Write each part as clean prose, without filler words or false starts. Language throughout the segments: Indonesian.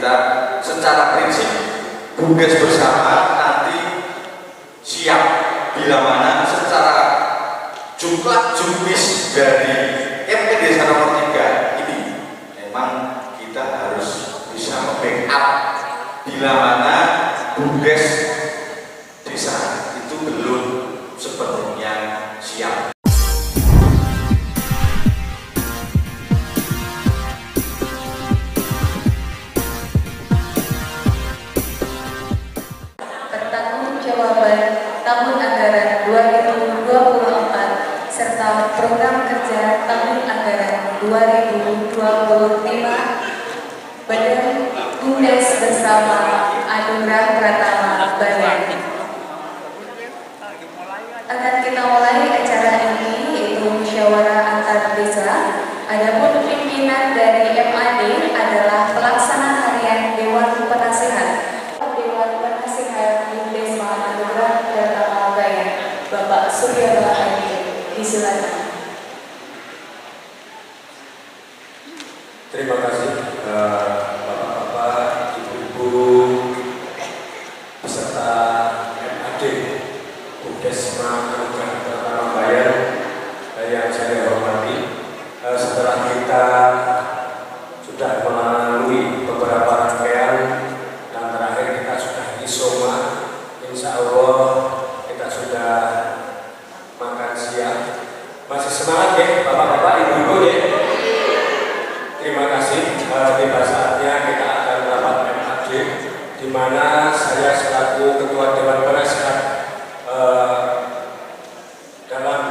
kita secara prinsip BUMDes bersama nanti siap bila mana secara jumlah jumlis dari MP Desa nomor 3 ini memang kita harus bisa membackup bila mana BUMDes desa itu belum sepenuhnya siap. Pertanggungjawaban tahun anggaran 2024 serta program kerja tahun anggaran 2025 Badan BUMDes bersama Anugrah Pratama Bayan. Akan kita mulai acara ini yaitu musyawarah antar desa. Adapun pimpinan dari MAD adalah pelaksana harian Dewan Penasehat BUMDes Anugrah Pratama Bayan, Bapak Surya Hadi. Disilakan. Terima kasih Bapak-bapak, Ibu-ibu beserta MAD BUMDes Anugrah Pratama Bayan yang saya hormati. Setelah kita sudah melalui beberapa rangkaian dan terakhir kita sudah isoma, insya Allah kita sudah makan siang. Masih semangat ya Bapak-bapak, Ibu-ibu ya. Terima kasih. Tiba saatnya kita akan rapat MAD, di mana saya selaku Ketua Dewan Penasehat dalam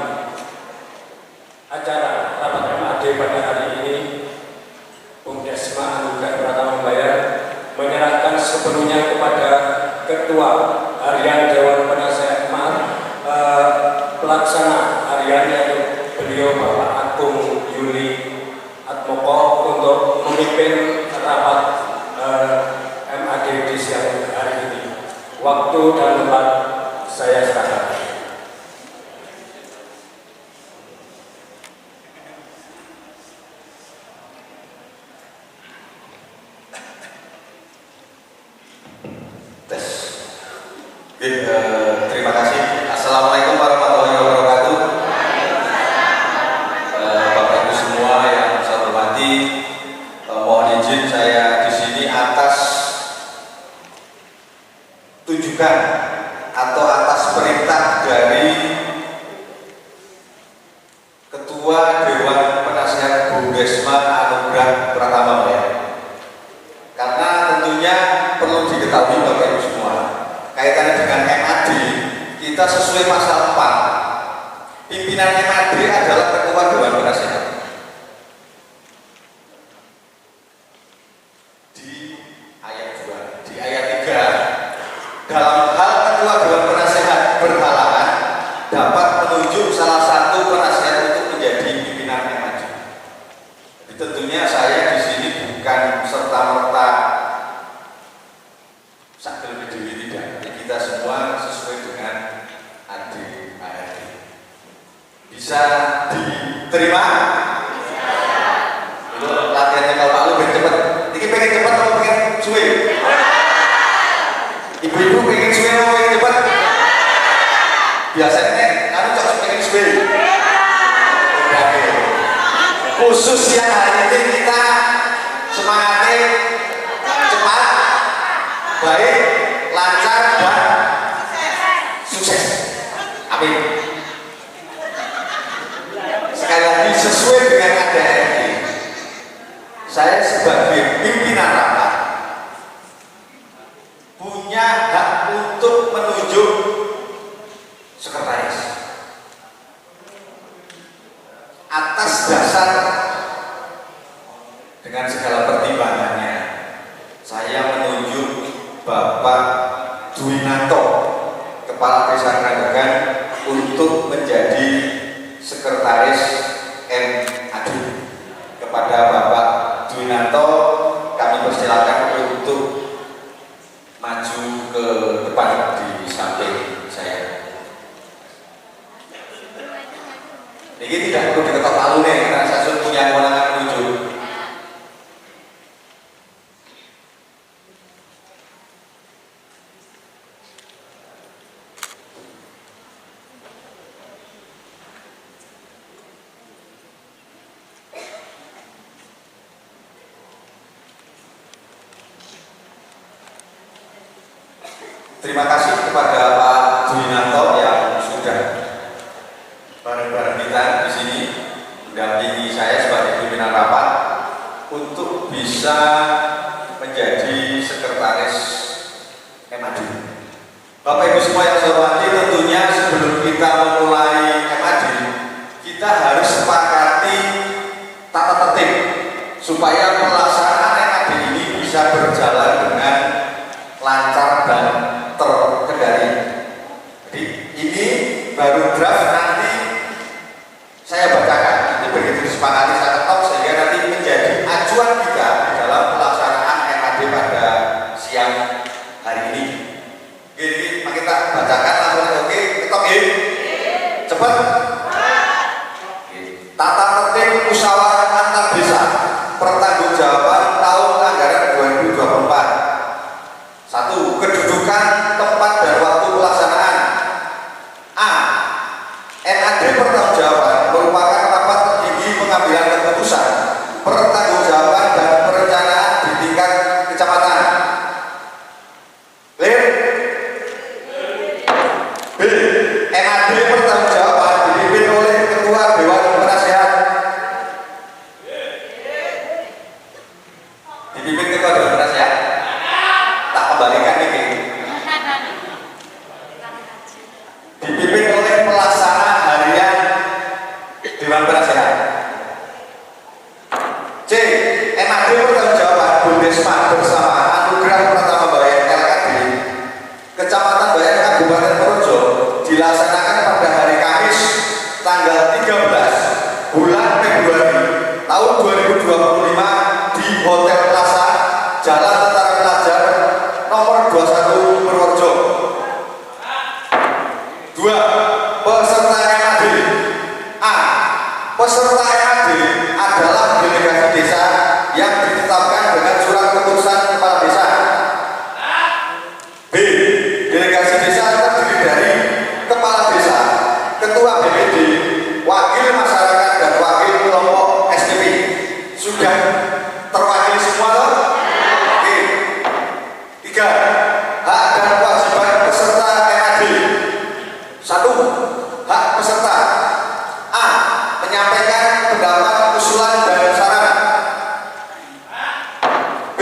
acara rapat MAD pada hari ini BUMDes Anugrah Pratama Bayan menyerahkan sepenuhnya kepada Ketua Harian Dewan Penasehat pelaksana harian yaitu beliau Bapak Agung Yuli Atmoko untuk memimpin rapat MAD di siang hari ini. Waktu dan tempat saya serahkan. Terima kasih. Assalamualaikum warahmatullahi wabarakatuh. Bapak Ibu semua yang saya hormati, mohon izin saya di sini atas tujukan atau atas perintah dari Ketua Dewan Penasehat BUMDes Anugrah Pratama Bayan. Karena tentunya perlu diketahui Bapak Ibu semua, kaitannya dengan MAD, kita sesuai pasal 4, pimpinan MAD adalah Ketua Dewan Penasehat. Di ayat 2, di ayat 3, dalam hal Ketua Dewan Penasehat berhalangan dapat menunjuk salah satu penasehat untuk menjadi pimpinan MAD. Jadi tentunya saya di sini bukan serta-merta sakit lebih dewi, tidak. Kita semua sesuai dengan AD. Bisa diterima? Bisa. Lu latihannya kalau Pak Lu pengen cepet. Ini pengen cepet atau pengen suwe? Ibu-ibu pengen suwe atau pengen cepet? Biasanya kamu cocok pengen suwe. Oke. Khusus yang hari ini kita semangatnya cepat, baik, lancar, dan sukses. Amin. Sekali lagi sesuai dengan ADART, saya sebagai pimpinan rapat punya hak untuk menunjuk sekretaris atas dasar dengan segala pertimbangannya. Saya menunjuk Bapak Dwinanto, Kepala Desa Ngerandagan, untuk menjadi sekretaris MAD. Kepada Bapak Dwinanto kami persilakan untuk maju ke depan di samping saya. Ini tidak perlu diketok palu nih, karena saya sudah punya kewenangan menunjuk. Terima kasih kepada Pak Juwinanto yang sudah bareng-bareng kita di sini mendampingi saya sebagai pimpinan rapat untuk bisa menjadi sekretaris MAD. Bapak Ibu semua yang saya hormati, tentunya sebelum kita memulai MAD, kita harus sepakati tata tertib supaya pelaksanaan MAD ini bisa berjalan dengan lancar dan terkendali. Jadi ini baru draft, nanti saya bacakan, nanti begitu disepakati saya ketok sehingga nanti menjadi acuan kita di dalam pelaksanaan MAD pada siang hari ini. Jadi kita bacakan langsung. Oke, ketok ya? Cepat. Tata tertib musyawarah antar desa pertanggungjawaban tahun anggaran 2024. 1. Kedudukan, tempat dan waktu pelaksanaan. A. MAD pertanggungjawaban merupakan rapat tertinggi pengambilan keputusan, pertanggungjawaban dan perencanaan di tingkat kecamatan. Clear? B. MAD pertanggungjawaban dipimpin oleh Ketua Dewan Penasehat. Dipimpin Ketua Dewan Penasehat. Tak kembalikan ini. Dipimpin oleh pelaksana harian Dewan Penasehat. C. MAD pertanggungjawaban Bundesman bersama Anugerah Pratama Bayan LKD Kecamatan Bayan Kabupaten Purworejo dilaksanakan pada hari Kamis tanggal 13 bulan Februari tahun 2025 di Hotel Plaza Jalan Tentara Pelajar nomor 21 Purworejo. 2. Peserta MAD. A. Peserta MAD adalah delegasi desa yang ditetapkan dengan surat keputusan kepala desa. B. Delegasi desa terdiri dari kepala desa, ketua BPD, wakil masyarakat dan wakil kelompok STP. Sudah terwakili semua loh? Oke. 3. Hak dan kewajiban peserta MAD. 1. Hak peserta. A. Menyampaikan pendapat, usulan dan saran. B.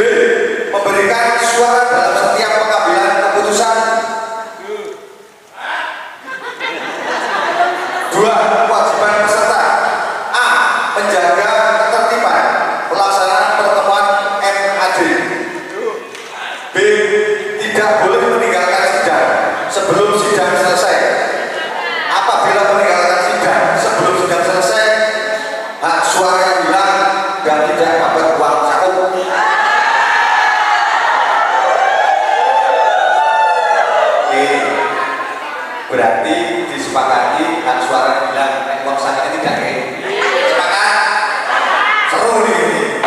Memberikan suara dalam setiap pengambilan keputusan. 2. Kewajiban peserta. A. Menjaga ketertiban pelaksanaan pertemuan MAD. B. Tidak boleh meninggalkan sidang sebelum sidang selesai. Apabila meninggalkan sidang sebelum sidang selesai, hak suara hilang dan tidak dapat uang saku. Oke, berarti disepakati hak suara hilang, uang saku tidak ya? Sepakat? Seru nih.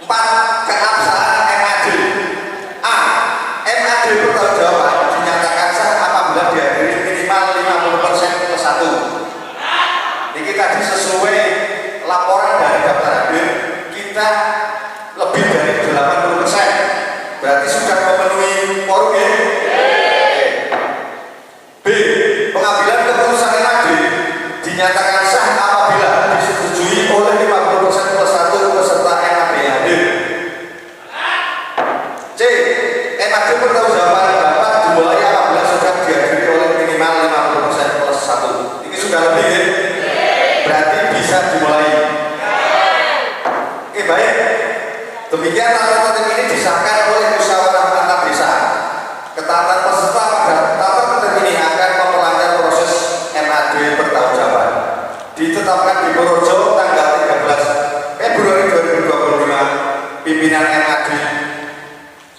4. Keabsahan MAD. A. MAD pertanggungjawaban dinyatakan sah apabila dihadiri minimal 50% plus 1. Ini tadi sesuai laporan dari daftar hadir kita lebih dari 80%. Berarti sudah memenuhi quorum ya? B. Pengambilan keputusan MAD dinyatakan sah apabila disetujui oleh 50% plus 1 peserta MAD yang hadir. C. MAD pertanggungjawaban dapat dimulai apabila sudah dihadiri oleh minimal 50% plus 1. Ini sudah lebih ya? Berarti bisa dimulai. Oke, baik. Demikian tata tertib ini disahkan oleh musyawarah antar desa. Ketatan peserta pada tata tertib ini akan memperlancar proses MAD pertanggungjawaban. Ditetapkan di Purworejo tanggal 13 Februari 2025. Pimpinan MAD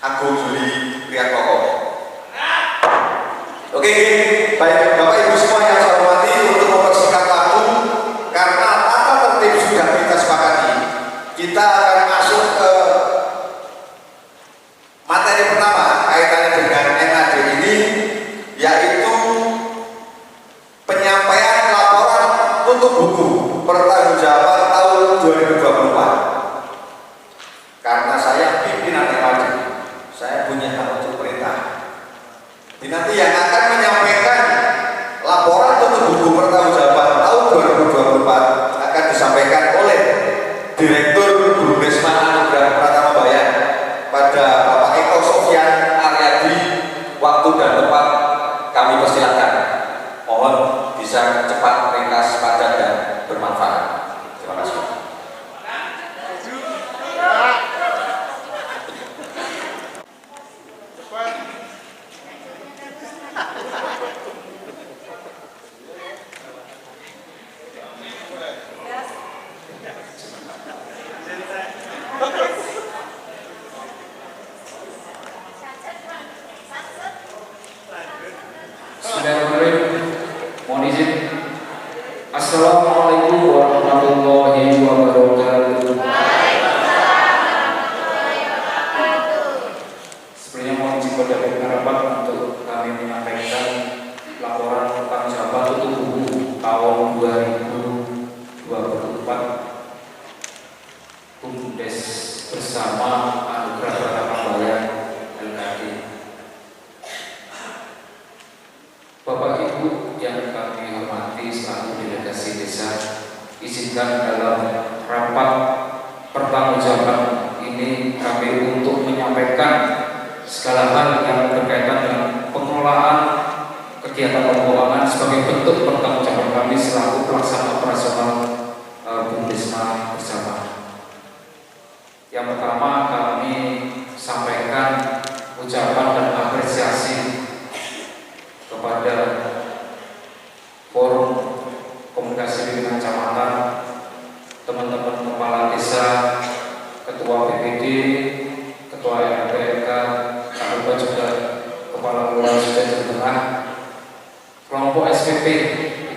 Agung Juli Priyatmoko. Oke, baik Bapak Ibu semua yang saya hormati, untuk mempersingkat waktu karena tata tertib sudah kita sepakati, kita akan masuk ke materi pertama kaitannya dengan MAD ini, yaitu penyampaian laporan tutup buku pertanggungjawaban tahun 2024. Karena saya pimpinan MAD, saya punya hak untuk perintah. Nanti yang akan menyampaikan laporan tutup buku pertanggungjawaban tahun 2024 akan disampaikan oleh Direktur Bumdesma Anugerah Pratama Bayan pada Bapak Eko Sofyan Aryadi. Waktu dan tempat kami persilahkan. Mohon bisa cepat, ringkas, padat, dan bermanfaat. Terima kasih. Bismillahirrahmanirrahim. Mohon izin. Assalamualaikum warahmatullahi wabarakatuh. Sebenarnya mohon izin pada pimpinan rapat untuk kami menyampaikan laporan tentang jabatan tutup buku tahun 2024 Bumdes bersama Anugerah Pratama Bayan LKD. Bapak Ibu yang kami hormati selaku delegasi desa, izinkan dalam rapat pertanggungjawaban ini kami untuk menyampaikan segala hal yang berkaitan dengan pengelolaan kegiatan keuangan sebagai bentuk pertanggungjawaban kami selaku pelaksana operasional Bumdesma bersama. Yang pertama, kami sampaikan ucapan dan apresiasi kepada forum komunikasi pimpinan kecamatan, teman-teman kepala desa, ketua BPD, ketua RPK, tak lupa juga kepala kelurahan Sujajar Tengah, kelompok SPP,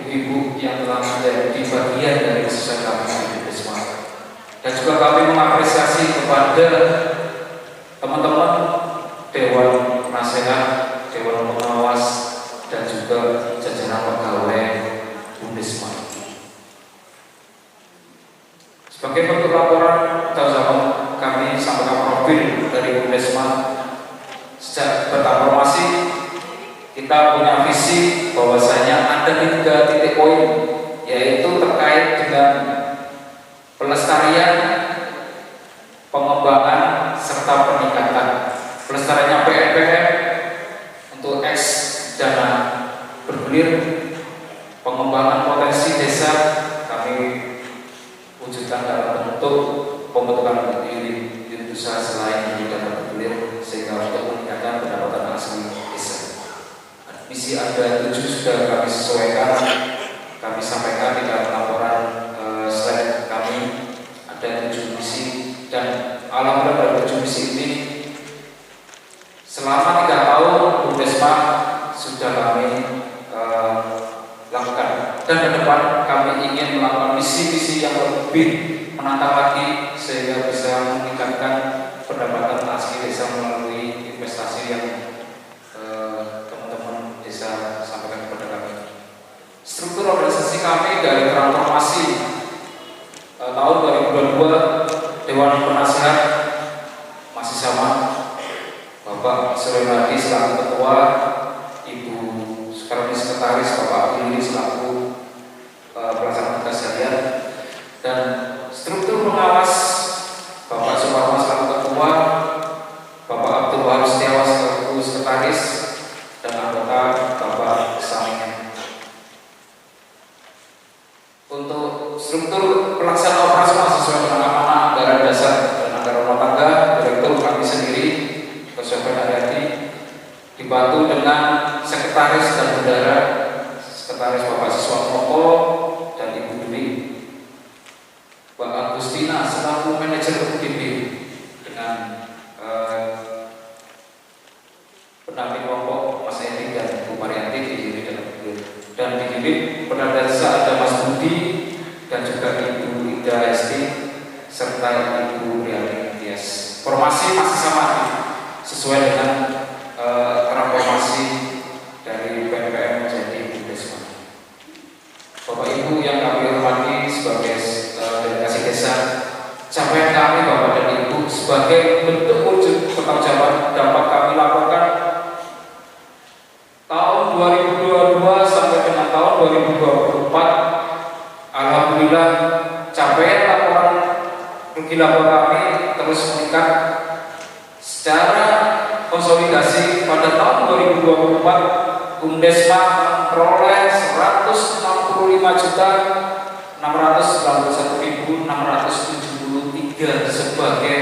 ibu-ibu yang telah menjadi bagian dari sosial kami di Bumdesma. Dan juga kami mengapresiasi kepada teman-teman Dewan Penasehat, Dewan Pengawas, dan juga jajaran pegawai Bumdesma. Sebagai bentuk laporan tanggungjawab kami sampaikan profil dari Bumdesma. Sejak bertransformasi, kita punya visi bahwasanya ada 3 titik poin, yaitu terkait dengan pelestarian, pengembangan, serta peningkatan. Pelestariannya PNPM untuk dana bergulir, pengembangan potensi desa kami wujudkan dalam bentuk pembentukan unit usaha selain unit dana bergulir, sehingga untuk meningkatkan pendapatan asli desa. Misi ada 7 sudah kami sesuaikan, kami sampaikan di dalam laporan slide kami ada 7 misi, dan alhamdulillah dari 7 misi ini selama 3 tahun Bumdesma sudah kami lakukan, dan ke depan kami ingin melakukan misi-misi yang lebih menantang lagi sehingga bisa meningkatkan pendapatan asli desa melalui investasi yang teman-teman desa sampaikan kepada kami. Struktur organisasi kami dari transformasi tahun 2022, Dewan Penasehat masih sama, Bapak Suryadi selaku ketua, Ibu sekarang sekretaris, Bapak Willy selaku pelaksana tugas harian, dan struktur pengawas Bapak Suparman selaku ketua, Bapak Abdul Wahab Setiawan selaku sekretaris, dan anggota Bapak Samingan. Untuk struktur pelaksana operasional sesuai dengan amanah anggaran dasar dan anggaran rumah tangga, direktur kami sendiri, Sofyan Aryadi, dibantu dengan sekretaris dan bendara, sekretaris Bapak Siswa Moko dan Ibu Dwi, Mbak Agustina selaku manajer UGB dengan pendamping kelompok Mas Edi dan Bu Marianti di unit dan di unit penanda desa ada Mas Budi dan juga Ibu Ida Esti serta Ibu Riani Tias. Formasi masih sama sesuai dengan transformasi dari PNPM menjadi Bumdesma. Bapak Ibu yang kami hormati sebagai delegasi desa, capaian kami Bapak dan Ibu sebagai bentuk wujud pertanggungjawaban dapat kami laporkan Secara konsolidasi pada tahun 2024 Bumdesma memperoleh 161.691.673 sebagai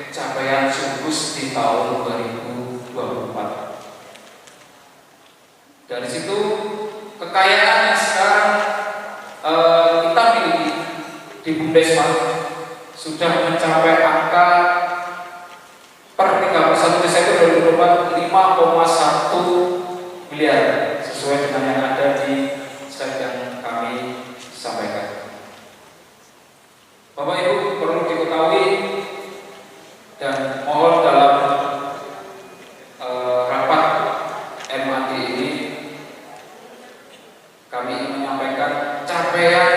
capaian surplus di tahun 2024. Dari situ kekayaan yang sekarang kita miliki di Bumdesma sudah mencapai angka per 31 Desember 2024 5,1 miliar sesuai dengan yang ada di slide yang kami sampaikan. Bapak Ibu perlu diketahui dan mohon dalam rapat MAD ini kami ingin menyampaikan capaian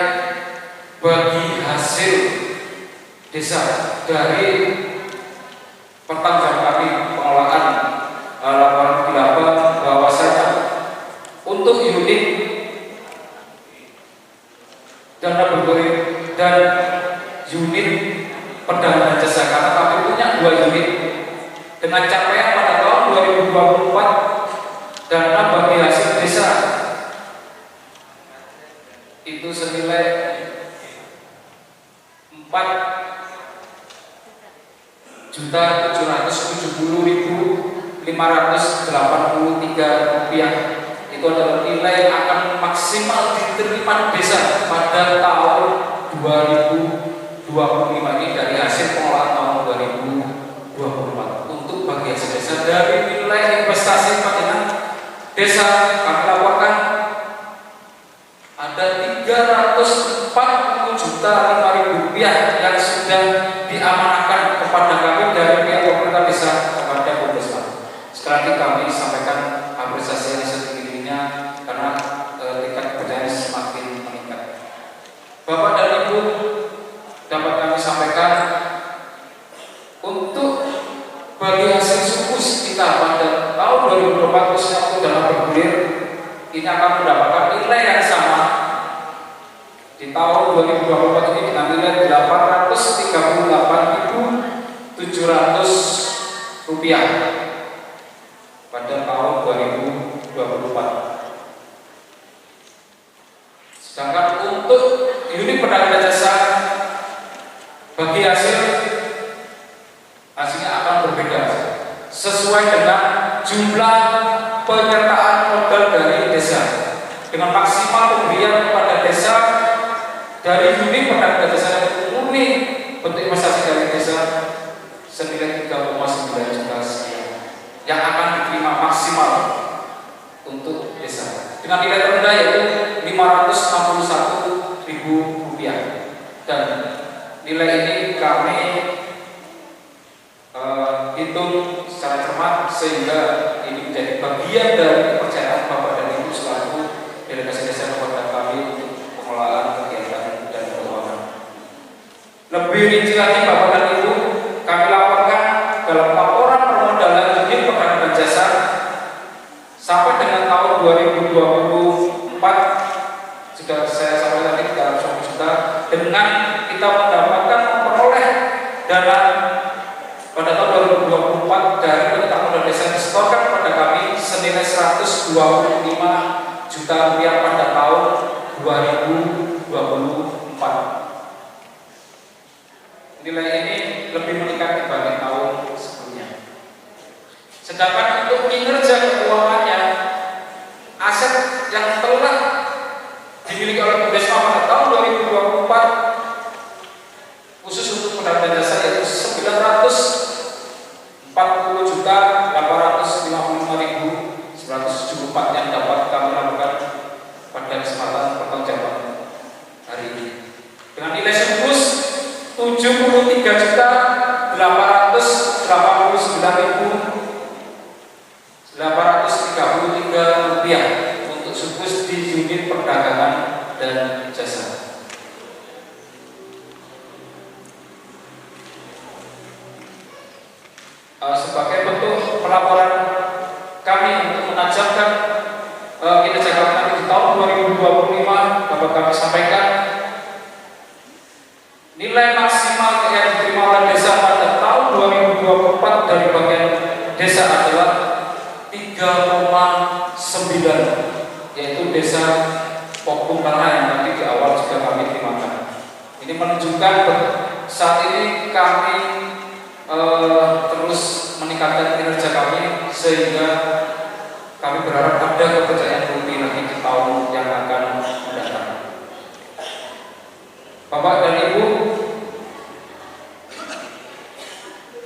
bagi hasil desa dari pertanggung kami pengelolaan laporan di laba bahwasanya untuk unit dana bergulir dan unit perdagangan jasa, karena kami punya 2 unit dengan capaian pada tahun 2024 dana bagi hasil desa itu senilai 4.770.583 rupiah. Itu adalah nilai yang akan maksimal diterima desa pada tahun 2025 ini dari hasil pengelolaan tahun 2024 untuk bagi hasil desa. Dari nilai investasi panjenengan desa kami laporkan ada 340.500.000 rupiah yang sudah diamanahkan kepada kami dari pihak pemerintah desa kepada Bumdesma. Sekali lagi kami sampaikan apresiasi yang setinggi-tingginya karena tingkat kepercayaan semakin meningkat. Bapak dan Ibu, dapat kami sampaikan untuk bagi hasil surplus kita pada tahun 2024 khususnya untuk dana bergulir ini akan mendapatkan nilai yang sama di tahun 2024 ini dengan nilai 838.700 rupiah pada tahun 2024. Sedangkan untuk unit perdagangan jasa bagi hasilnya akan berbeda sesuai dengan jumlah penyertaan modal dari desa dengan maksimal pemberian kepada desa dari unit perdagangan jasa yang murni bentuk investasi dari desa senilai 3,9 juta sekian yang akan diterima maksimal untuk desa dengan nilai terendah yaitu 561.000 rupiah, dan nilai ini kami hitung secara cermat sehingga ini menjadi bagian dari kepercayaan Bapak dan Ibu selaku delegasi desa kepada kami untuk pengelolaan kegiatan dan keuangan. Lebih rinci lagi Bapak dan Ibu, kami laporkan dalam laporan permodalan unit perdagangan jasa sampai dengan tahun 2024 sudah saya sampaikan tadi 300 juta dengan kita mendapatkan memperoleh dana pada tahun 2024 dari penetapan modal desa yang disetorkan kepada kami senilai 125 juta rupiah pada tahun 2024. Nilai ini lebih meningkat dibanding tahun sebelumnya. Sedangkan untuk kinerja keuangannya, aset yang telah dimiliki oleh Bumdesma pada tahun 2024 khusus untuk perdagangan jasa yaitu 940.855.974 yang dapat kami lakukan pada kesempatan pertanggungjawaban hari ini dengan nilai surplus 73.899.833 rupiah untuk surplus di unit perdagangan dan jasa. Sebagai bentuk pelaporan kami untuk menajamkan kinerja kami di tahun 2025 dapat kami sampaikan nilai maksimal yang diterima oleh desa pada tahun 2024 dari bagian desa adalah 3,9, yaitu desa Pokung Tengah yang tadi di awal juga kami terimakan. Ini menunjukkan saat ini kami terus meningkatkan kinerja kami, sehingga kami berharap ada kepercayaan lebih lagi di tahun yang akan mendatang. Bapak dan Ibu,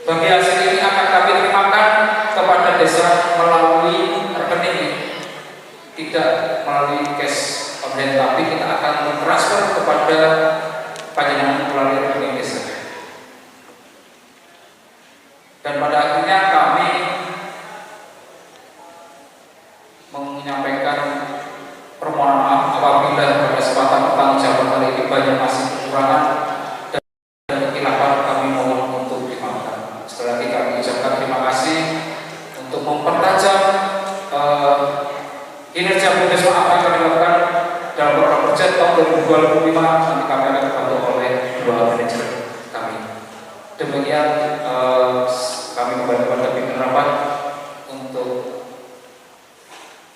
bagi hasil ini akan kami terimakan kepada desa melalui rekening, tidak melalui cash on hand, tapi kita akan mentransfer kepada panjenengan melalui rekening desa. Dan pada akhirnya kami menyampaikan permohonan maaf apabila pada kesempatan pertanggungjawaban kali ini banyak masih kekurangan dan kekhilafan, kami mohon untuk dimaafkan. Sekali lagi kami ucapkan terima kasih untuk mempertajam kinerja Bumdes apa yang kami lakukan dalam program kerja tahun 2025. Nanti kami akan dibantu oleh dua manajer kami. Demikian kami kembali kepada pimpinan rapat untuk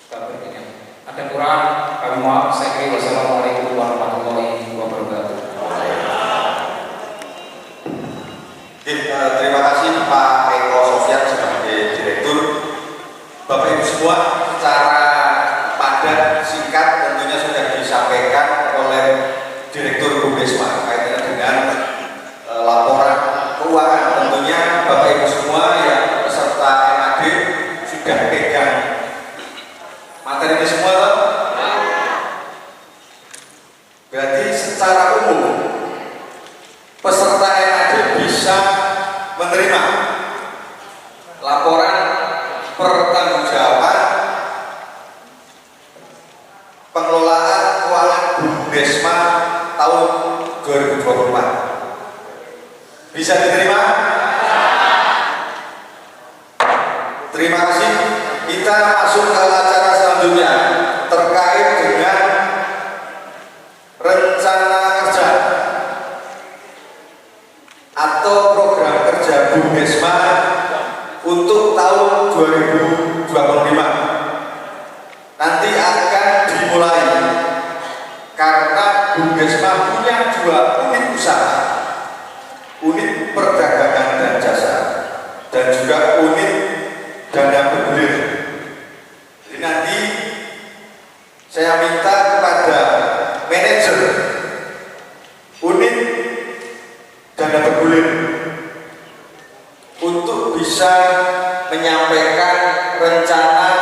berikutnya. Ada kurang kami mohon. Saya kira wassalamualaikum warahmatullahi wabarakatuh. Terima kasih Pak Eko Sofyan sebagai Direktur. Bapak Ibu semua, secara padat singkat tentunya sudah disampaikan oleh Direktur Bumdesma kaitannya dengan laporan keuangan. Tentunya Bapak Ibu semua yang peserta MAD sudah pegang materi ini semua toh? Berarti secara umum peserta MAD bisa menerima laporan pertanggungjawaban pengelolaan keuangan Bumdesma tahun 2024. Bisa diterima? Terima kasih. Kita masuk ke acara selanjutnya terkait dengan rencana kerja atau program kerja Bumdesma untuk tahun 2025. Nanti akan dimulai karena Bumdesma punya 2 unit usaha, unit perdagangan dan jasa, dan juga unit dana bergulir. Jadi nanti saya minta kepada manajer unit dana bergulir untuk bisa menyampaikan rencana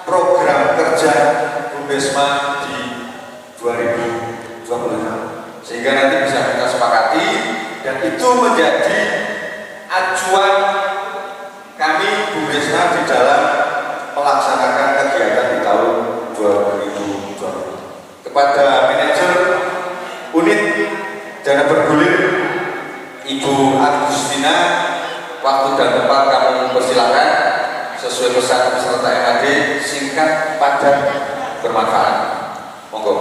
program kerja Bumdesma di 2025, sehingga nanti bisa kita sepakati dan itu menjadi acuan kami Bumdesma di dalam melaksanakan kegiatan di tahun 2020. Kepada manajer unit dana bergulir Ibu Agustina, waktu dan tempat kami persilakan sesuai pesan peserta MAD, singkat, padat, bermanfaat. Monggo.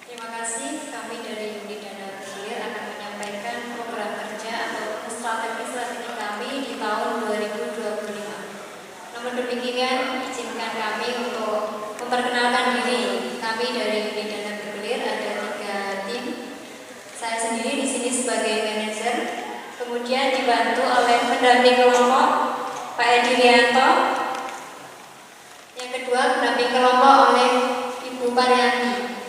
Terima kasih. Kami dari unit dana bergulir akan menyampaikan program kerja atau strategi kami di tahun 2025. Namun demikian, izinkan kami untuk memperkenalkan diri. Kami dari unit dana bergulir ada 3 tim. Saya sendiri di sini sebagai manajer, kemudian dibantu oleh pendamping kelompok Pak Edi Rianto. Yang kedua, pendamping kelompok oleh Ibu Parianti.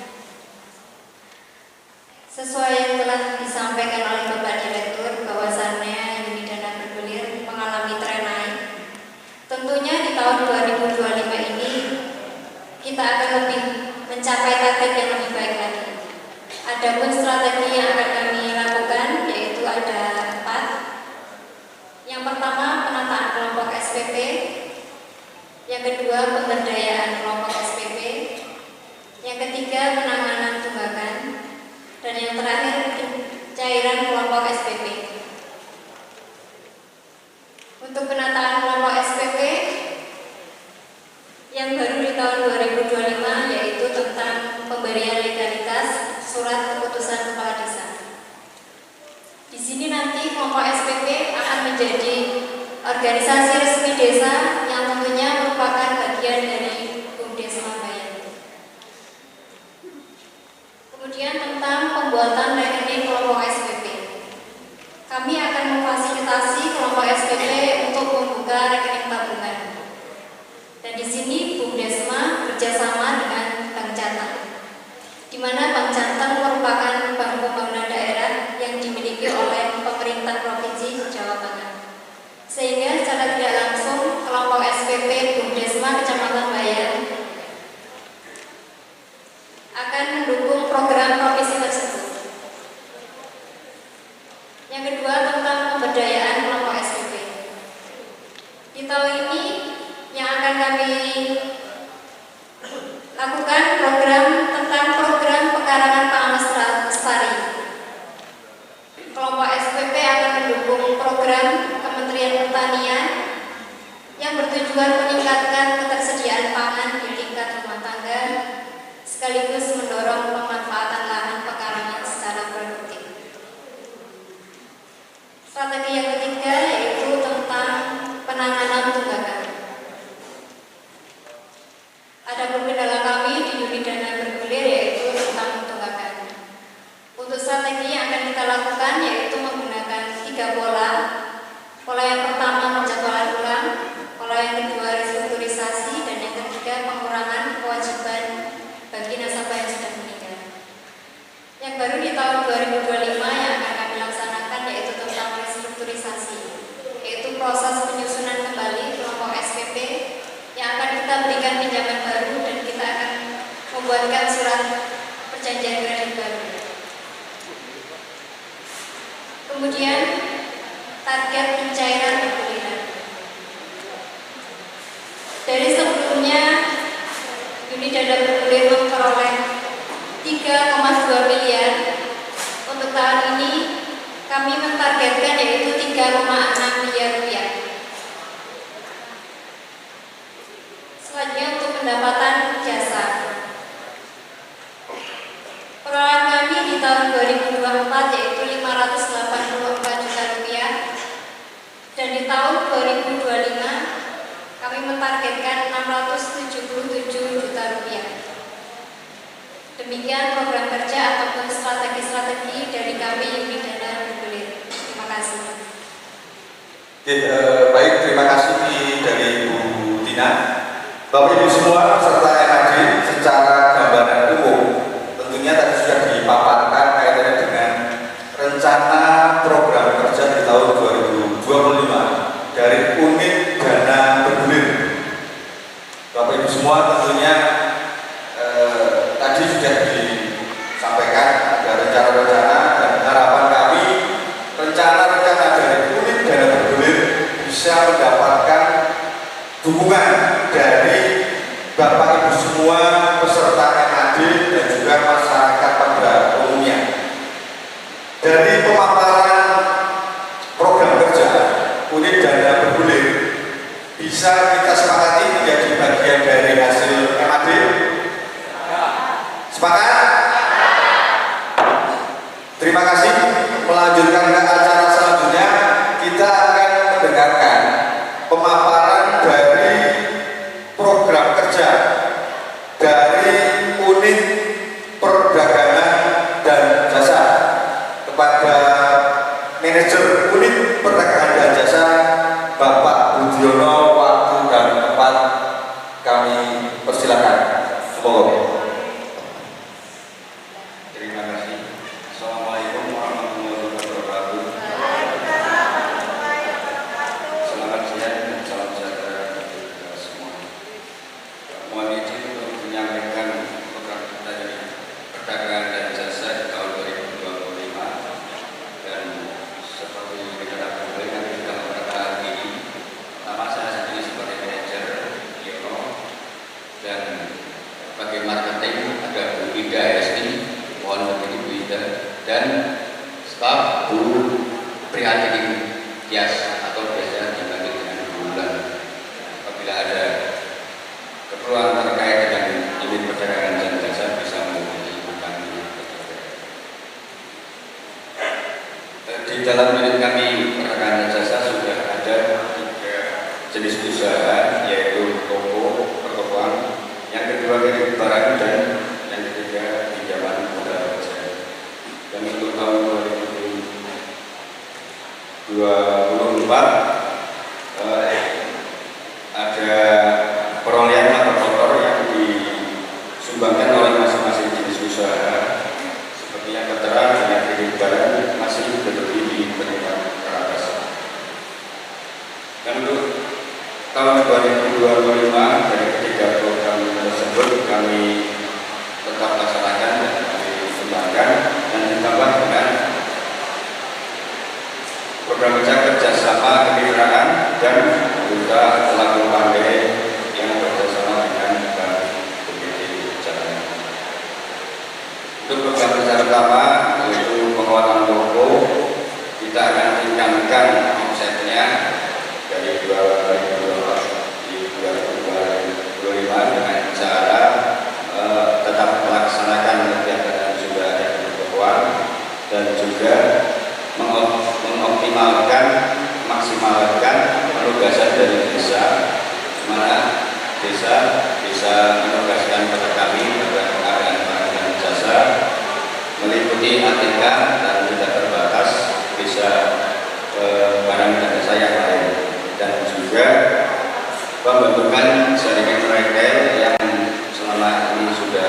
Sesuai yang telah disampaikan oleh Bapak Direktur, bahwasannya unit dana bergulir mengalami tren naik. Tentunya di tahun 2025 ini kita akan lebih mencapai target yang lebih baik lagi. Adapun strategi yang akan kami lakukan yaitu ada 4. Yang pertama, penataan kelompok SPP. Yang kedua, pemberdayaan kelompok SPP. Yang ketiga, penanganan tunggakan. Dan yang terakhir, pencairan kelompok SPP. Untuk penataan kelompok SPP yang baru di tahun 2025 yaitu tentang pemberian legalitas surat keputusan kepala desa. Di sini nanti kelompok SPP akan menjadi organisasi resmi desa yang tentunya merupakan bagian dari BUMDesma Bayan. Kemudian tentang pembuatan rekening kelompok SPP. Kami akan memfasilitasi kelompok SPP untuk membuka rekening tabungan. Dan di sini BUMDesma bekerjasama dengan Bank Jateng, di mana Bank Jateng merupakan bank pembangunan daerah yang dimiliki oleh pemerintah Provinsi Jawa Tengah. Sehingga secara tidak langsung kelompok SPP BUMDesma Kecamatan Bayan akan mendukung program provinsi tersebut. Yang kedua tentang pemberdayaan kelompok SPP. Di tahun ini yang akan kami lakukan tentang program pekarangan pangan lestari. Kelompok SPP akan mendukung program Kementerian Pertanian yang bertujuan meningkatkan ketersediaan pangan di tingkat rumah tangga sekaligus mendorong pemanfaatan lahan pekarangan secara produktif. Strategi yang ketiga yaitu tentang penanganan tunggakan. Ada kendala kami di unit dana bergulir yaitu tentang tunggakan. Untuk strategi yang akan kita lakukan yaitu menggunakan 3 pola. Pola yang pertama penjadwalan ulang, pola yang kedua restrukturisasi, dan yang ketiga pengurangan kewajiban bagi nasabah yang sudah meninggal. Yang baru di tahun 2025 yang akan kami laksanakan yaitu tentang restrukturisasi, yaitu proses penyusunan kembali kelompok SPP yang akan kita berikan pinjaman baru dan kita akan membuatkan surat perjanjian kredit baru. Kemudian target pencairan berguliran. Dari sebelumnya unit dana bergulir memperoleh 3,2 miliar. Untuk tahun ini kami mentargetkan yaitu 3,6 miliar rupiah. Selanjutnya untuk pendapatan jasa. Perolehan kami di tahun 2024 yaitu 584 juta rupiah. Dan di tahun 2025 kami mentargetkan 677 juta rupiah. Demikian program kerja ataupun strategi-strategi dari kami unit dana bergulir. Terima kasih. Baik, terima kasih dari Bu Tina. Bapak Ibu semua serta yang hadir secara gambaran umum tentunya tadi sudah dipaparkan kaitannya dengan rencana program kerja di tahun 2025 dari unit dana bergulir. Bapak Ibu semua tentunya tadi sudah disampaikan ada rencana-rencana dan harapan kami rencana-rencana dari unit dana bergulir bisa mendapatkan dukungan dari Bapak Ibu semua peserta MAD dan juga masyarakat pada umumnya. Dari pemaparan program kerja unit dana bergulir bisa kita sepakati menjadi bagian dari hasil MAD. Sepakat? Terima kasih. Melanjutkan ke acara selanjutnya, kita akan mendengarkan pemaparan dari program kerja dari unit perdagangan dan jasa kepada manajer unit perdagangan dan jasa Bapak Budiono. Waktu dan tempat kami persilakan. Semoga. Terima kasih. Assalamualaikum warahmatullahi wabarakatuh. Selamat siang dan salam sejahtera bagi kita semua. Mohon izin untuk menyampaikan program kita dari perdagangan dan jasa di tahun 2025 dan seperti rekan kami nanti kita memperkenalkan diri. Nama saya sendiri sebagai manajer Yono dan sebagai marketing ada Bu Ida Esti, mohon berdiri Bu Ida, dan staf Bu Prihatini Tias atau biasa dipanggil dengan bulan. Apabila ada keperluan terkait dengan unit perdagangan dan jasa bisa menghubungi kami. Di dalam unit kami perdagangan dan jasa sudah usaha, yaitu toko, pertokoan, yang kedua kredit barang, dan yang ketiga pinjaman modal kerja. Dan untuk tahun 2024 ada perolehan motor yang disumbangkan oleh masing-masing jenis usaha seperti yang tertera dengan kredit barang masih berdiri di peringkat teratas. Dan untuk tahun 2025 dari ketiga program tersebut kami tetap laksanakan dan kami kembangkan dan ditambah dengan program kerjasama kemitraan dan juga pelaku pandai yang bekerjasama dengan Bank BPD Jakarta. Untuk program kerja pertama yaitu penguatan toko, kita akan tingkatkan omsetnya dari 2024 di 2025 dengan cara tetap melaksanakan kegiatan yang sudah ada di pertokoan dan juga mengoptimalkan, maksimalkan penugasan dari desa, di mana desa bisa menugaskan kepada kami pada pengadaan barang dan jasa meliputi ATK dan tidak terbatas, bisa barang dan jasa yang lain, dan juga pembentukan jaringan retail yang selama ini sudah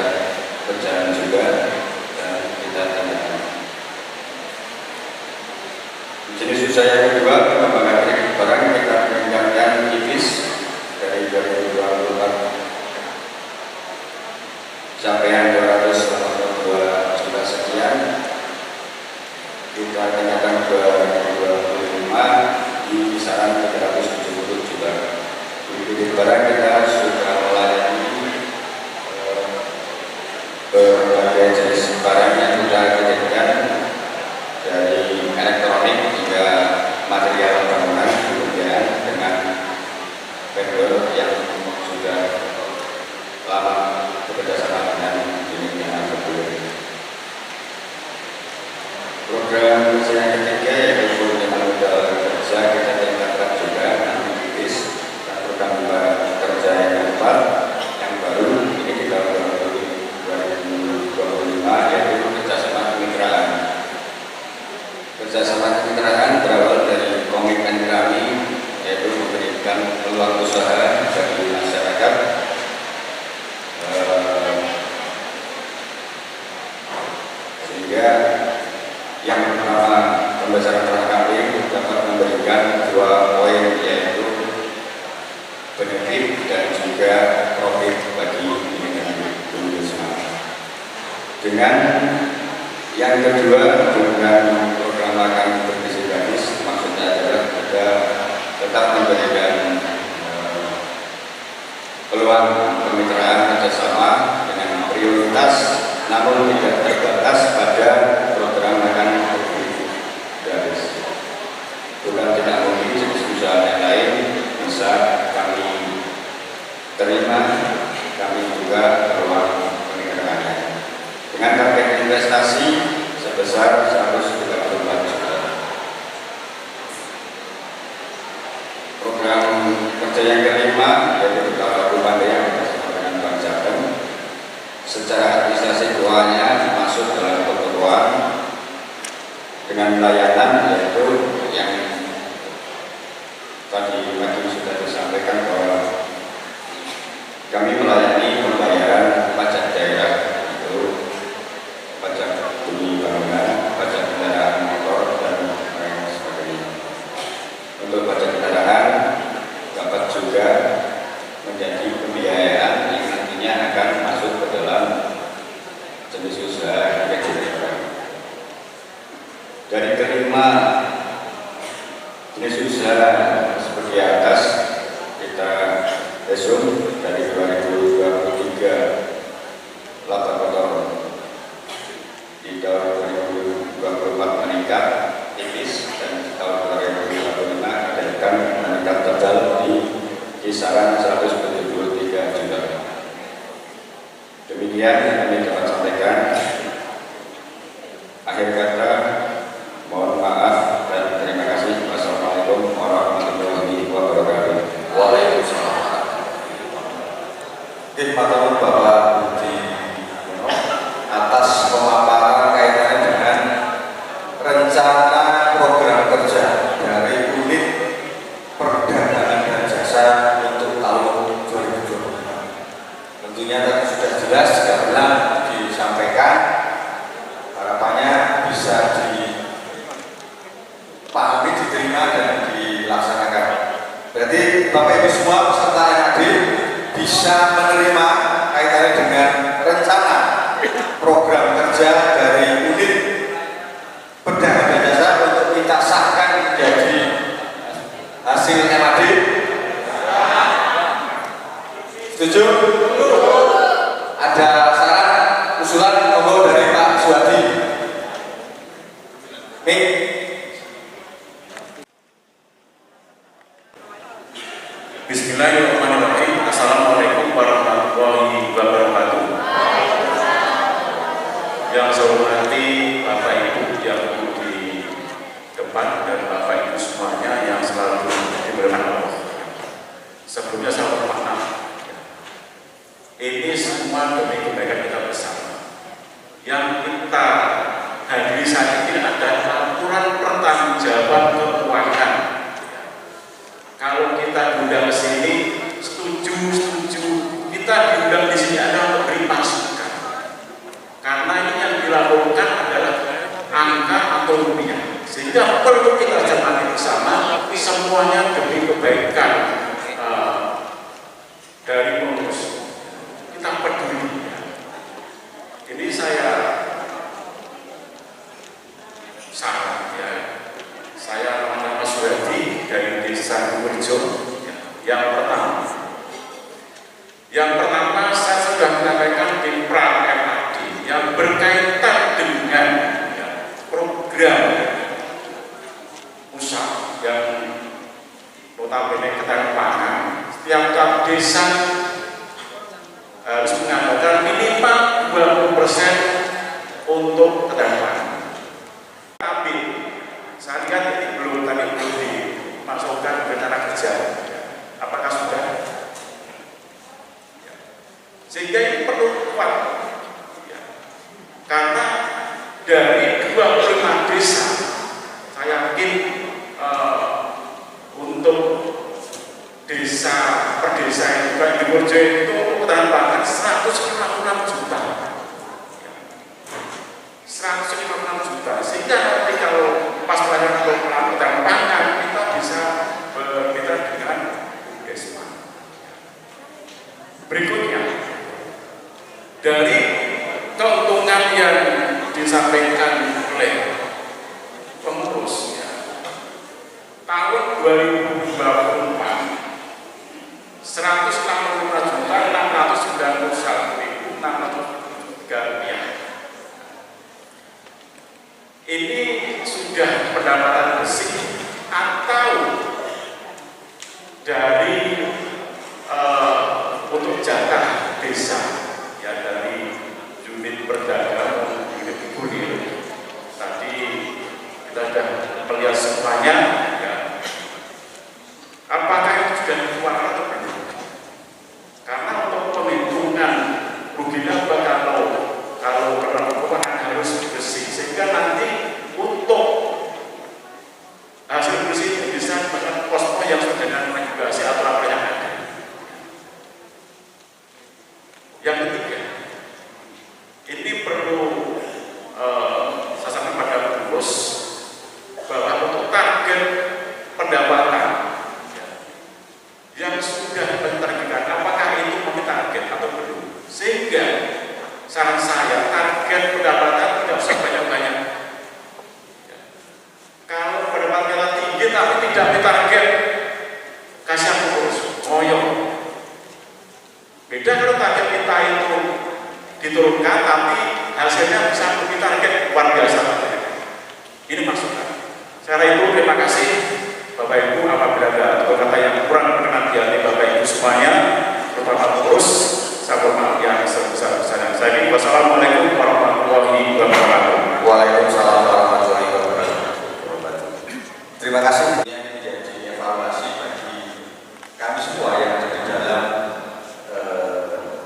berjalan juga dan kita tindakan. Jenis usaha yang kedua, pengembangan kredit barang, kita meningkatkan tipis dari 2024 capaian 282 juta sekian, kita kenyakan 2025 di kisaran 370 juta. Di kredit barang kita sudah melayani berbagai jenis barang yang sudah dijadikan dari elektronik hingga material bangunan, kemudian dengan vendor yang sudah lama bekerjasama dengan pimpinan tersebut. Program kerja yang ketiga yaitu penerimaan modal kerja, kita tingkatkan juga tipis, dan program kerja yang keempat yang baru ini di tahun 2025 yaitu kerjasama kemitraan. Kerjasama kemitraan berawal dari komitmen kami yaitu memberikan peluang usaha bagi masyarakat sehingga yang pertama pembahasan kami dapat memberikan dua poin yaitu benefit dan juga profit bagi Indonesia. Dengan yang kedua dengan program makan bergizi gratis, maksudnya adalah kita tetap memberikan peluang kemitraan kerjasama dengan prioritas, namun tidak terbatas pada program makan bergizi gratis. Bukan tidak mungkin jenis usaha yang lain bisa kami terima, kami juga peluang kemitraannya dengan target investasi sebesar 134 juta. Program kerja yang kelima yaitu pelaku pandai yang bersama dengan Bank Jateng. Secara administrasi keuangannya masuk dalam pertemuan dengan layanan yaitu yang tadi pagi sudah disampaikan bahwa kami melayani pembayaran pajak daerah, itu pajak bumi bangunan, pajak kendaraan motor, dan lain sebagainya. Untuk pajak kendaraan dapat juga menjadi pembiayaan yang nantinya akan masuk ke dalam jenis usaha kredit barang. Dari kelima jenis usaha seperti atas kita resum dari 2023 laba kotor di tahun 2024 meningkat tipis, dan di tahun 2025 akan meningkat total di kisaran 173 juta. Demikian yang kami dapat sampaikan. Akhir kata, mohon maaf dan terima kasih. Wassalamualaikum warahmatullahi wabarakatuh. Waalaikumsalam. Bapak Ibu semua peserta MAD bisa menerima kaitannya dengan rencana program kerja dari unit perdagangan dan jasa untuk kita sahkan menjadi hasil MAD. Setuju? Ada saran usulan monggo dari Pak Suhadi. Mik. Bismillahirrahmanirrahim. Assalamualaikum warahmatullahi wabarakatuh. Yang saya hormati Bapak Ibu yang duduk di depan dan Bapak Ibu semuanya yang selalu diberkahi Allah. Sebelumnya saya mohon maaf. Ini semua demi kebaikan kita bersama. Yang kita hadiri saat ini adalah aturan pertanggungjawaban keuangan. Kalau kita diundang ke sini, setuju. Kita diundang di sini adalah memberi masukan. Karena ini yang dilakukan adalah angka atau rupiah. Sehingga perlu kita cermati bersama, semuanya demi kebaikan dari pengurus. Kita peduli. Ini saya saran ya. Saya nama Suhadi dari Desa Duwerjo. Yang pertama saya sudah menyampaikan di pra MAD yang berkaitan dengan program usaha yang notabene ketahanan pangan. Setiap desa harus menganggarkan minimal 20% untuk ketahanan pangan. Tapi saya lihat ini belum dimasukkan ke rencana kerja. Apakah sudah? Sehingga ini perlu kuat. Karena dari 25 desa, saya yakin untuk desa per desa yang juga di Duwerjo itu ketahanan pangan 156 juta. 156 juta. Sehingga nanti kalau pas banyak untuk ketahanan pangan kita bisa bermitra dengan Desma. Berikutnya dari keuntungan yang disampaikan oleh pengurus tahun 2024 165.691.603 ini sudah pendapatan bersih atau dari untuk jatah desa ya, dari unit perdagangan, unit kulir. Tadi kita sudah melihat semuanya ya. Apakah itu sudah dikeluarkan atau belum? Karena untuk penghitungan ruginya kalau keuangan harus bersih, sehingga nanti untuk hasil bersih bisa dengan pos-pos yang sudah dengan regulasi atau apa yang ada. Yang ketiga, ini perlu saya sampaikan pada pengurus bahwa untuk target pendapatan yang sudah ditargetkan, apakah itu memiliki target atau belum? Sehingga saran saya target pendapatan tidak usah banyak-banyak. Kalau pendapatannya tinggi tapi tidak ditarget, kasih pengurus ngoyo. Beda kalau target kita itu diturunkan tapi hasilnya bisa lebih target, luar biasa. Ini maksudnya. Secara itu terima kasih Bapak Ibu, apabila ada kata yang kurang berkenan di hati Bapak Ibu semuanya, terutama pengurus, saya hormati yang sebesar-besarnya. Saya ini wassalamualaikum warahmatullahi wabarakatuh. Waalaikumsalam warahmatullahi wabarakatuh. Terima kasih. Ini menjadi evaluasi bagi kami semua yang ada di dalam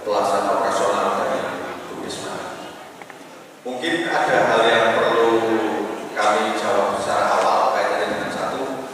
pelaksanaan operasional dari Budesma. Mungkin ada hal yang perlu kami jawab secara awal kaitannya dengan satu.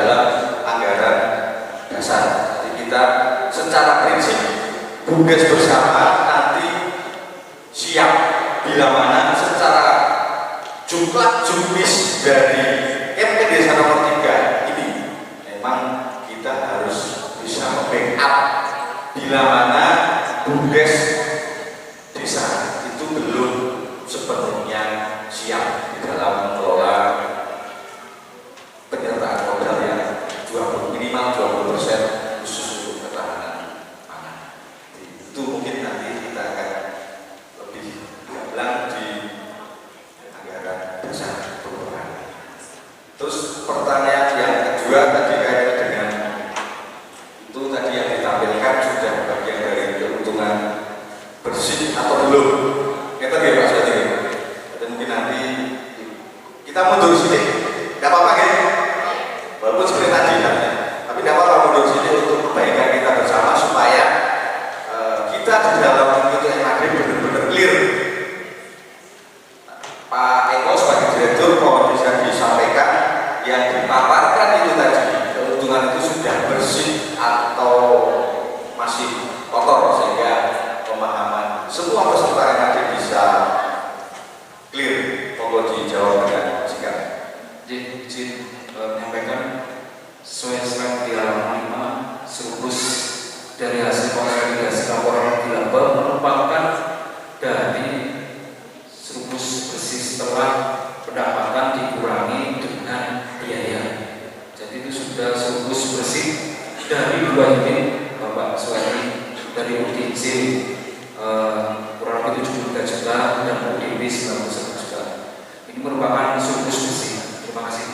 dalam anggaran dasar. Jadi kita secara prinsip BUMDes bersama nanti siap bila mana secara jumlah jumlis dari MP Desa nomor 3 ini memang kita harus bisa membackup bila mana BUMDes desa itu belum sepenuhnya siap di dalam mengelola penyertaan modal yang minimal 20% khusus untuk ketahanan pangan. Itu mungkin nanti kita akan lebih gamblang di anggaran dasar perubahan. Terus pertanyaan yang kedua tadi kaitan dengan itu tadi yang ditampilkan sudah bagian dari keuntungan bersih atau belum? Kita ya Pak Soti. Dan mungkin nanti kita mundur sini, nggak apa-apa kan? Walaupun seperti tadi tapi nggak apa-apa mundur sini untuk kebaikan kita bersama supaya kita di dalam mengikuti MAD benar-benar clear. Pak Eko sebagai direktur mohon bisa disampaikan yang dipaparkan itu tadi keuntungan itu sudah bersih atau masih kotor sehingga pemahaman semua peserta MAD bisa clear. Monggo dijawab dengan singkat. Izin menyampaikan sesuai slide di halaman 5, surplus dari hasil konsolidasi laporan di laba merupakan dari surplus bersih setelah pendapatan dikurangi dengan biaya. Jadi itu sudah surplus bersih dari 2 unit Bapak Suwadi, dari UDC kurang lebih 73 juta dan UDB 91 juta. Ini merupakan surplus bersih. Terima kasih.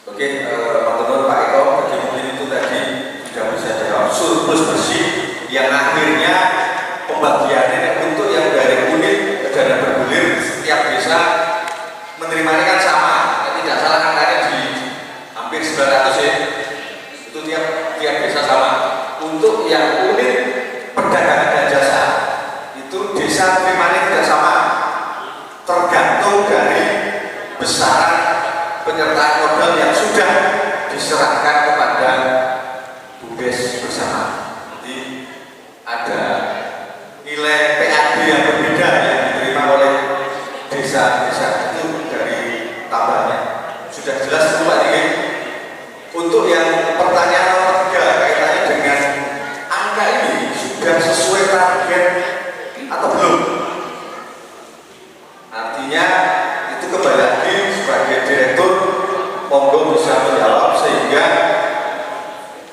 Oke, teman-teman Pak Eko, jadi mungkin itu tadi sudah bisa jawab surplus bersih yang akhirnya pembagiannya untuk yang dari unit ke dana bergulir setiap desa menerimanya kan sama, tidak salah angkanya di hampir 900 ya, itu tiap desa sama. Untuk yang unit perdagangan dan jasa itu desa terimanya tidak sama, tergantung dari besaran penyertaan modal yang sudah diserahkan kepada BUMDes bersama. Jadi ada nilai PAD yang berbeda yang diterima oleh desa-desa itu dari tambahnya. Sudah jelas itu Pak Diki. Untuk yang pertanyaan nomor 3 kaitannya dengan angka ini sudah sesuai target atau belum? Artinya itu kembali lagi sebagai direktur monggo bisa menjawab sehingga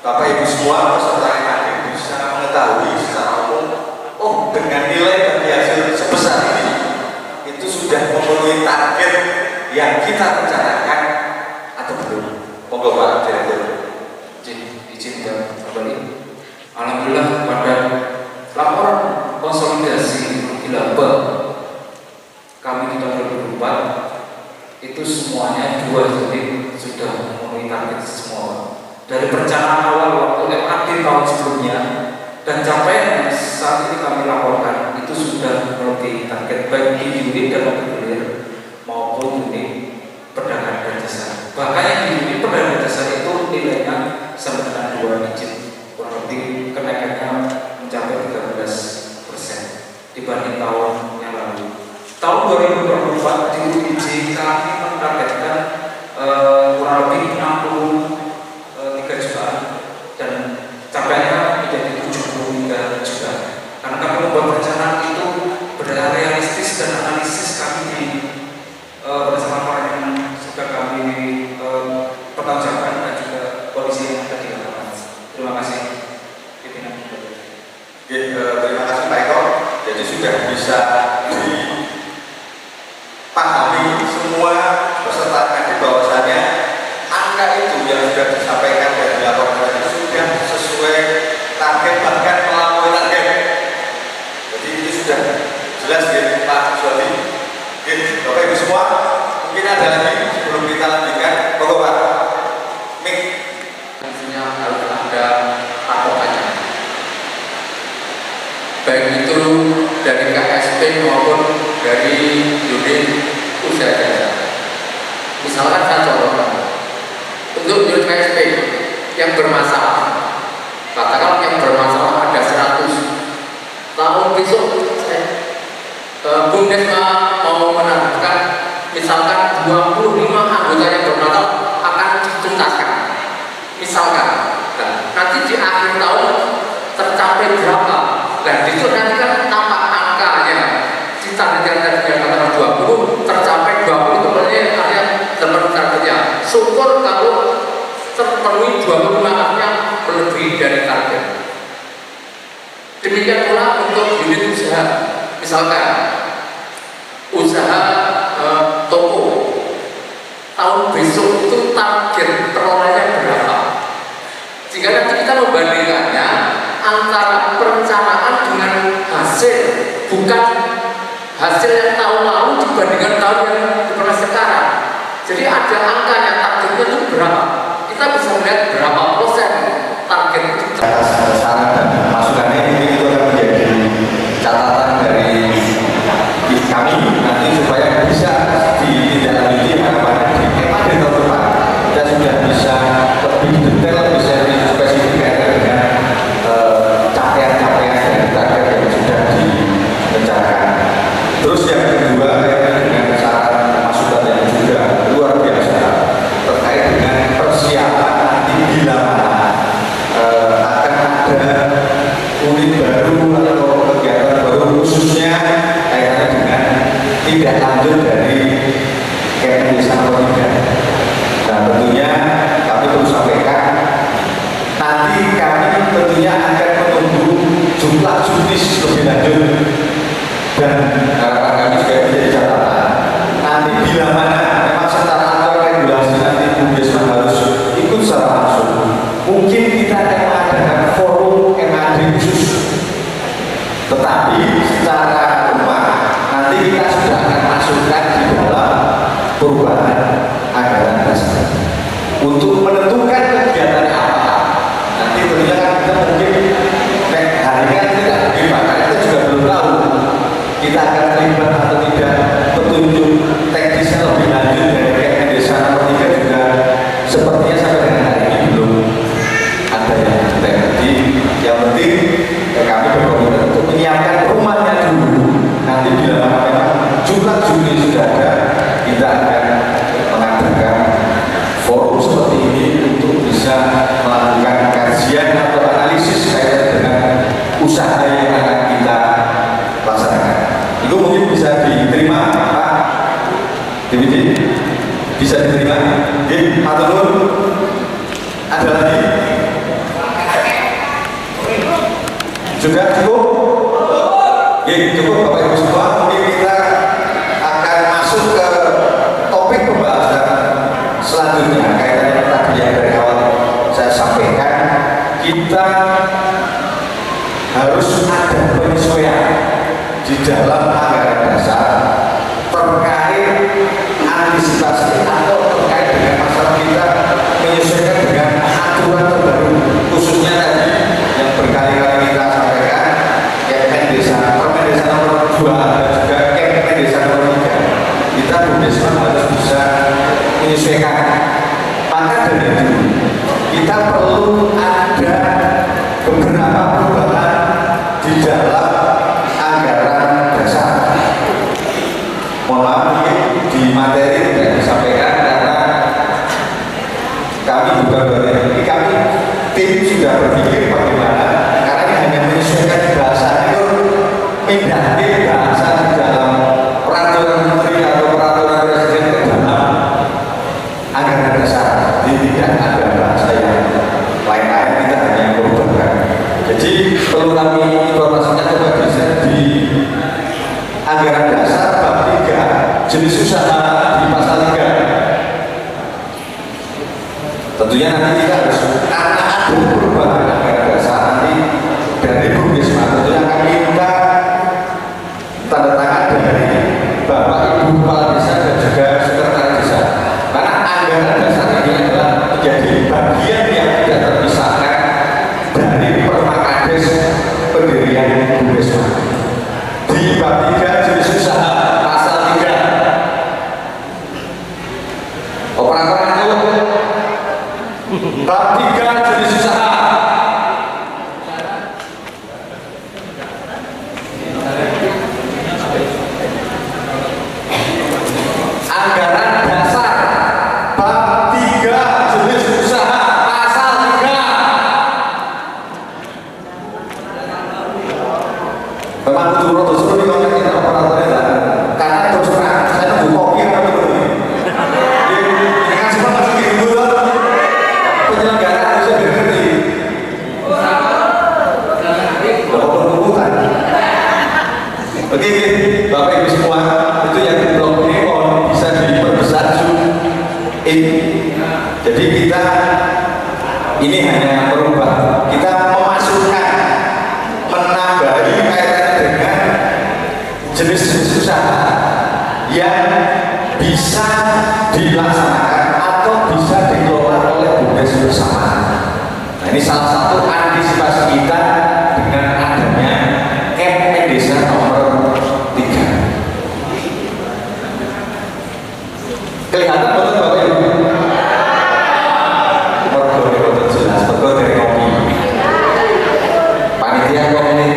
Bapak Ibu semua peserta MAD bisa mengetahui secara umum, oh dengan nilai bagi hasil sebesar ini itu sudah memenuhi target yang kita rencanakan atau belum? Monggo Pak Direktur. Izin kembali. Alhamdulillah pada laporan konsolidasi di laba kami di tahun 2024 itu semuanya 2 unit sudah memenuhi target semua. Dari perencanaan awal waktu MAD tahun sebelumnya dan capaian saat ini kami laporkan itu sudah melebihi target baik di unit dan bergulir maupun unit perdagangan dan jasa. Bahkan yang di unit perdagangan dan jasa itu nilainya sampai dengan 2 digit, kurang lebih kenaikannya mencapai 13% dibanding tahun yang lalu. Tahun 2024 di UIJ kami menargetkan kurang lebih 63 jutaan dan capaiannya menjadi 73 juta. Karena kami membuat perencanaan itu berdasarkan realistis dan analisis kami di berdasarkan laporan yang sudah kami pertanggungjawabkan dan juga kondisi yang ada di lapangan. Terima kasih. Terima kasih Pak Eko. Jadi sudah bisa dipahami semua peserta MAD bahwasannya angka itu yang sudah disampaikan dari laporan itu sudah sesuai target bahkan melampaui target. Jadi itu sudah jelas ya Pak Suwadi. Bapak Ibu semua, mungkin ada lagi sebelum kita lanjutkan. Monggo Pak. Mik. Fungsinya harus ada patokannya. Baik itu dari KSP maupun dari unit usaha jasa. Misalkan saya contohkan untuk unit yang bermasalah. Katakanlah yang bermasalah ada 100. Tahun besok Bumdesma mau menentukan misalkan 25 anggota yang bermasalah akan dituntaskan. Misalkan, nanti di akhir tahun tercapai berapa? Dan itu nanti kan tampak angkanya. Di target yang tadinya 20 tercapai 20 itu artinya teman targetnya. Syukur kalau terpenuhi 25 artinya melebihi dari target. Demikian pula untuk unit usaha, misalkan usaha toko tahun besok itu target perolehnya berapa, sehingga nanti kita membandingkannya antara perencanaan dengan hasil, bukan hasil yang tahun lalu dibandingkan tahun yang diperoleh sekarang. Jadi ada angkanya, targetnya itu berapa, kita bisa melihat berapa persen target itu. Saran dan masukannya ini itu akan menjadi catatan dari kami nanti supaya bisa ditindaklanjuti harapannya di MAD tahun depan. Kita sudah bisa lebih detail, bisa lebih spesifik kaitan dengan capaian-capaian dari target yang sudah direncanakan. Terus yang kedua kaitan dengan saran masukan yang juga luar biasa terkait dengan persiapan nanti bila mana akan ada unit baru atau kegiatan baru khususnya kaitannya dengan tidak lanjut dari Kemen Desa nomor 3. Nah tentunya kami perlu sampaikan nanti kami tentunya akan menunggu jumlah juknis lebih lanjut dan harapan kami juga menjadi catatan nanti bila mana memang secara aturan regulasi nanti Bumdesma harus ikut secara langsung, mungkin kita akan mengadakan forum MAD khusus, tetapi secara rumah nanti kita sudah akan masukkan di dalam perubahan anggaran dasar untuk menentukan kegiatan apa. Nanti tentunya kan kita mungkin hari kan tidak bagaimana, kita juga belum tahu kita akan terlibat atau tidak. Petunjuk teknisnya lebih lanjut dari Kemen Desa nomor 3 juga sepertinya sampai dengan hari ini belum ada yang detail. Jadi yang penting kami berkomitmen untuk menyiapkan rumahnya dulu. Nanti bila mana memang jumlah jumlah sudah ada, kita akan mengadakan forum seperti ini untuk bisa melakukan kajian atau analisis kaitan dengan usaha yang akan kita laksanakan. Itu mungkin bisa diterima, Pak DVD? Bisa diterima? Oke, matur nuwun. Ada lagi? Sudah cukup? Oke, cukup Bapak Ibu semua. Mungkin kita akan masuk ke topik pembahasan selanjutnya kaitannya tadi yang dari awal saya sampaikan, kita harus ada penyesuaian di dalam anggaran dasar terkait antisipasi atau terkait dengan masalah kita menyesuaikan dengan aturan terbaru, khususnya tadi yang berkali-kali kita sampaikan Kemen Desa, Permen Desa nomor 2 dan juga Kemen Desa nomor 3. Kita Bumdesma harus bisa menyesuaikan. Maka dari itu kita perlu ada beberapa perubahan di dalam anggaran dasar. Mohon maaf mungkin di materi tidak disampaikan karena kami juga ini kami tim sudah berpikir bagaimana, karena ini hanya menyesuaikan bahasa itu mendaki bahasa di dalam peraturan menteri atau peraturan presiden ke dalam anggaran dasar. Jadi tidak ada bahasa yang lain-lain, kita hanya perubahan. Jadi perlu kami informasikan kepada bisa di anggaran dasar bab 3 jenis usaha di pasal 3. Tentunya nanti kita harus karena ada perubahan anggaran dasar nanti dari Bumdesma tentunya akan minta tanda tangan dari Bapak Ibu Kepala Desa dan juga Sekretaris Desa, karena anggaran dasar ini adalah menjadi bagian yang tidak terpisahkan dari Permakades pendirian Bumdesma. Di bab 3 jenis usaha pasal 3 operator itu Bab 3 jenis usaha. Anggaran dasar bab 3 jenis usaha pasal 3. Memang betul-betul suruh dikontak operatornya karena terus terang saya nunggu kopi apa dulu ini kan semua masih gitu penyelenggara harusnya ngerti walaupun bukan. Oke Bapak Ibu semua, itu yang di blog ini mohon bisa diperbesar zoom in. Jadi kita ini hanya merubah, kita memasukkan, menambahi kaitannya dengan jenis-jenis usaha yang bisa dilaksanakan atau bisa dikelola oleh BUMDes bersama. Nah ini salah satu antisipasi kita dengan adanya KPM Desa nomor 3. Kelihatan betul Bapak Ibu? Mergo betul jelas, mergo dari kopi. Panitia kopi.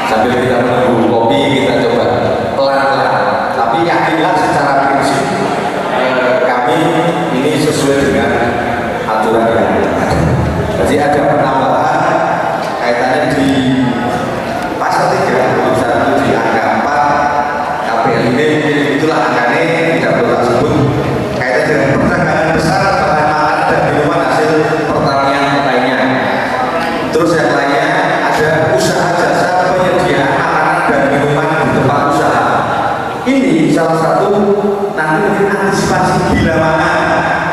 Sambil kita menunggu kopi, kita coba pelan-pelan. Tapi yakinlah secara prinsip kami ini sesuai dengan aturan yang ada. Jadi ada penambahan kaitannya di pasal 3 1 di angka 4 KPL ini, itulah angkanya tidak perlu tak sebut, kaitannya dengan perdagangan besar bahan makanan dan minuman hasil pertanian lainnya. Terus yang lainnya ada usaha jasa penyediaan makanan dan minuman di tempat usaha. Ini salah satu nanti antisipasi bila mana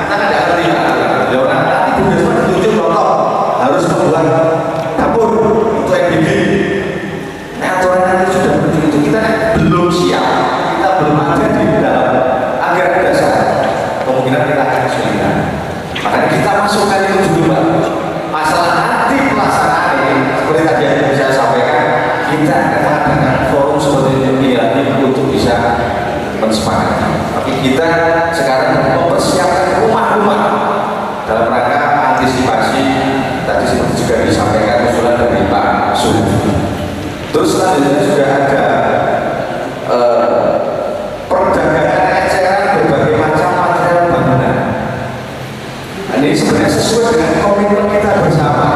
kita tidak ngerti nanti BUMDes ditunjuk contoh harus membuat dapur untuk MBG. Nah aturan nanti sudah begitu itu kita belum siap, kita belum ada di dalam anggaran dasar, kemungkinan kita akan kesulitan. Makanya kita masukkan itu dulu Pak. Masalah nanti pelaksanaan ini seperti tadi yang saya sampaikan, kita akan mengadakan forum seperti ini untuk bisa mensepakati. Tapi kita sekarang mempersiapkan rumah-rumah dalam rangka antisipasi tadi seperti juga disampaikan usulan dari Pak Sud. Terus selanjutnya juga ada perdagangan eceran berbagai macam material bangunan. Nah, ini sebenarnya sesuai dengan komitmen kita bersama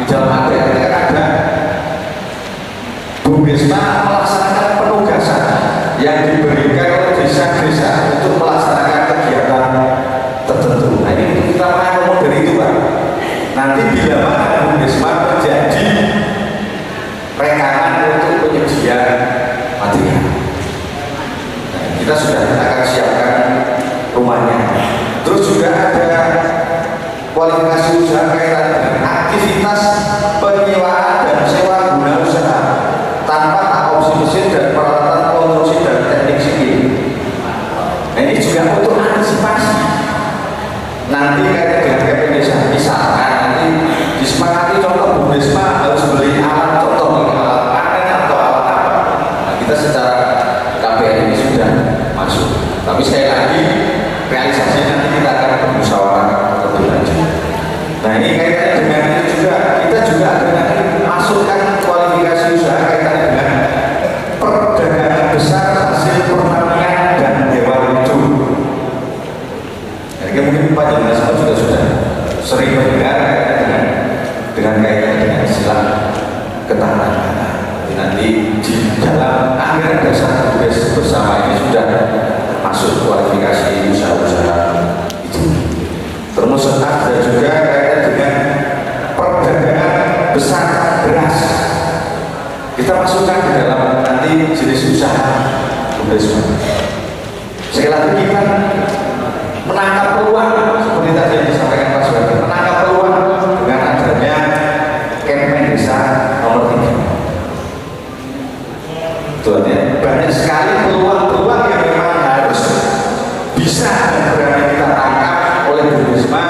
di dalam ATR ada BUMDesma melaksanakan penugasan yang diberikan oleh desa-desa untuk melaksanakan kegiatan tertentu. Nah ini kita mengakomodir itu Pak. Nanti bila mana BUMDesma menjadi rekanan untuk penyediaan material. Nah, kita sudah akan siapkan rumahnya. Terus juga ada kualifikasi usaha kaitan dengan aktivitas penyewaan dan sewa guna usaha tanpa opsi mesin dan peralatan konstruksi dan teknik sipil. Nah ini juga untuk antisipasi nanti kaitan dengan KPM Desa. Misalkan nanti disepakati contoh BUMDesma harus beli alat contoh alat panen atau alat apa. Nah kita secara KPM ini sudah masuk. Tapi sekali lagi realisasinya nanti kita akan bermusyawarah lebih lanjut. Nah ini kaitannya dengan itu juga, kita juga akan masukkan kualifikasi usaha kaitannya dengan perdagangan besar hasil pertanian dan hewan lucu. Jadi mungkin Pak Jenderal semua juga sudah sering mendengar dengan kaitan dengan istilah ketahanan pangan. Nanti di dalam anggaran dasar BUMDes bersama ini sudah masuk kualifikasi usaha-usaha itu. Terus ada juga kaitan dengan perdagangan besar beras. Kita masukkan di dalam nanti jenis usaha BUMDesma. Sekali lagi kita menangkap peluang seperti tadi yang disampaikan Pak Suwardi, menangkap peluang dengan adanya KPM Desa nomor 3. Tuhan ya, banyak sekali peluang-peluang yang memang harus bisa dan berani kita tangkap oleh BUMDesma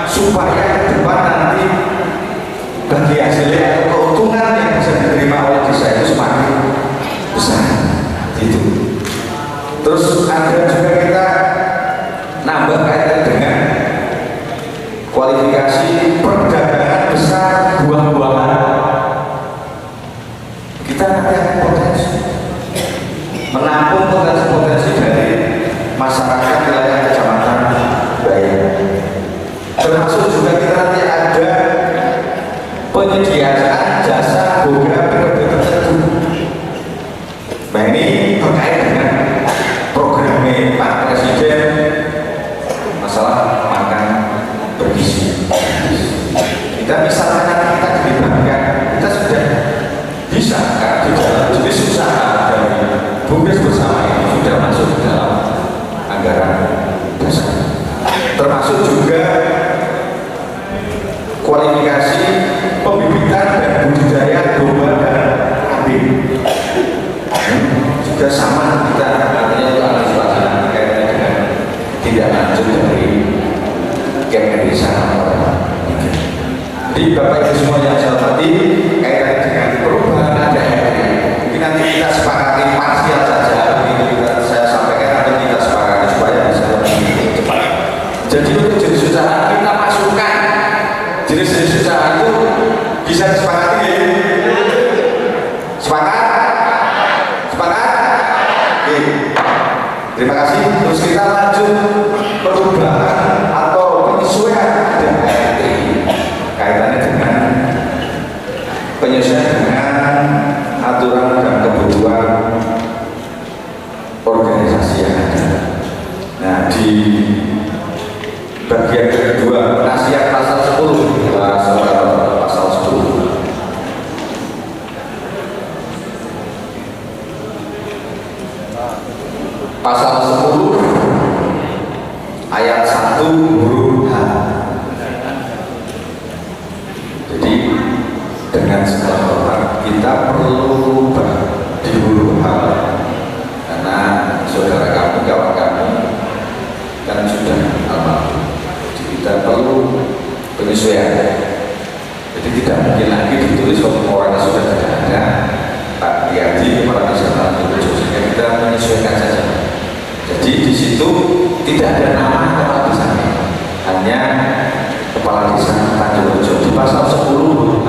supaya ke depan nanti bagi hasilnya atau keuntungan yang bisa diterima oleh desa itu semakin besar. Itu. Terus ada juga kita Termasuk juga kita nanti ada penyediaan jasa boga periode tertentu. Nah ini terkait dengan programnya Pak Presiden masalah makan bergizi. Kita misalkan nanti kita dilibatkan, kita sudah bisa kan di dalam jenis usaha dari Bumdes bersama ini sudah masuk ke dalam anggaran dasar. Termasuk juga kualifikasi pembibitan dan budidaya domba dan kambing juga sama, kita artinya itu akan dilaksanakan kaitannya dengan tidak lanjut dari Kemen Desa. Jadi Bapak Ibu semua yang saya hormati, kaitannya dengan perubahan ADART mungkin nanti kita sepakati parsial saja, begitu saya sampaikan atau kita sepakati supaya bisa lebih cepat. Jadi untuk jenis usaha kita masukkan jenis-jenis usaha itu bisa disepakati ya? Sepakat? Sepakat? Oke. Terima kasih. Terus kita lanjut perubahan atau penyesuaian ADART kaitannya dengan penyesuaian dengan aturan dan kebutuhan organisasi yang ada. Nah di bagian kedua penasihat pasal 10 pasal 10 pasal 10 ayat 1 huruf H. Jadi dengan segala hormat kita perlu rubah di huruf H karena saudara kami, kawan kami kan sudah almarhum. Kita perlu penyesuaian. Jadi tidak mungkin lagi ditulis orang yang sudah tidak ada Pak Riyadi, kepala desa Tanjung, sehingga kita menyesuaikan saja. Jadi di situ tidak ada nama kepala desa, hanya kepala desa Tanjung di pasal 10.